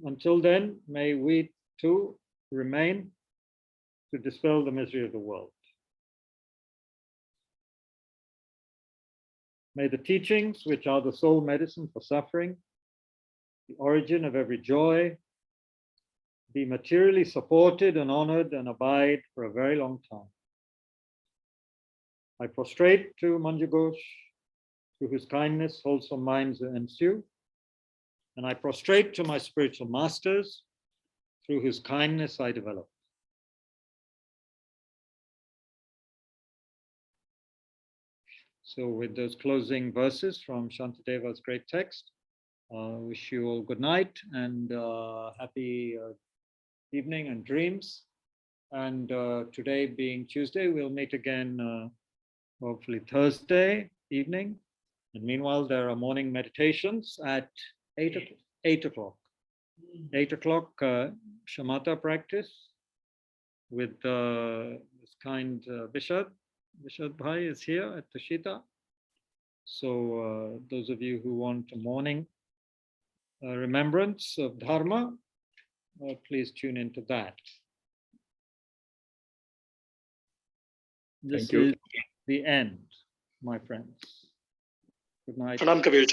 until then, may we too remain to dispel the misery of the world. May the teachings, which are the sole medicine for suffering, the origin of every joy, be materially supported and honored and abide for a very long time. I prostrate to Manju Ghosh, through whose kindness wholesome minds ensue, and I prostrate to my spiritual masters, through whose kindness I develop. So with those closing verses from Shantideva's great text, wish you all good night and happy evening and dreams. And today being Tuesday, we'll meet again hopefully Thursday evening. And meanwhile, there are morning meditations at 8 o'clock. 8 o'clock shamatha practice with this kind Bishad. Bishad Bhai is here at Tushita. So those of you who want a morning remembrance of Dharma, please tune into that. This is the end, my friends. Good night. Pranam Kabir.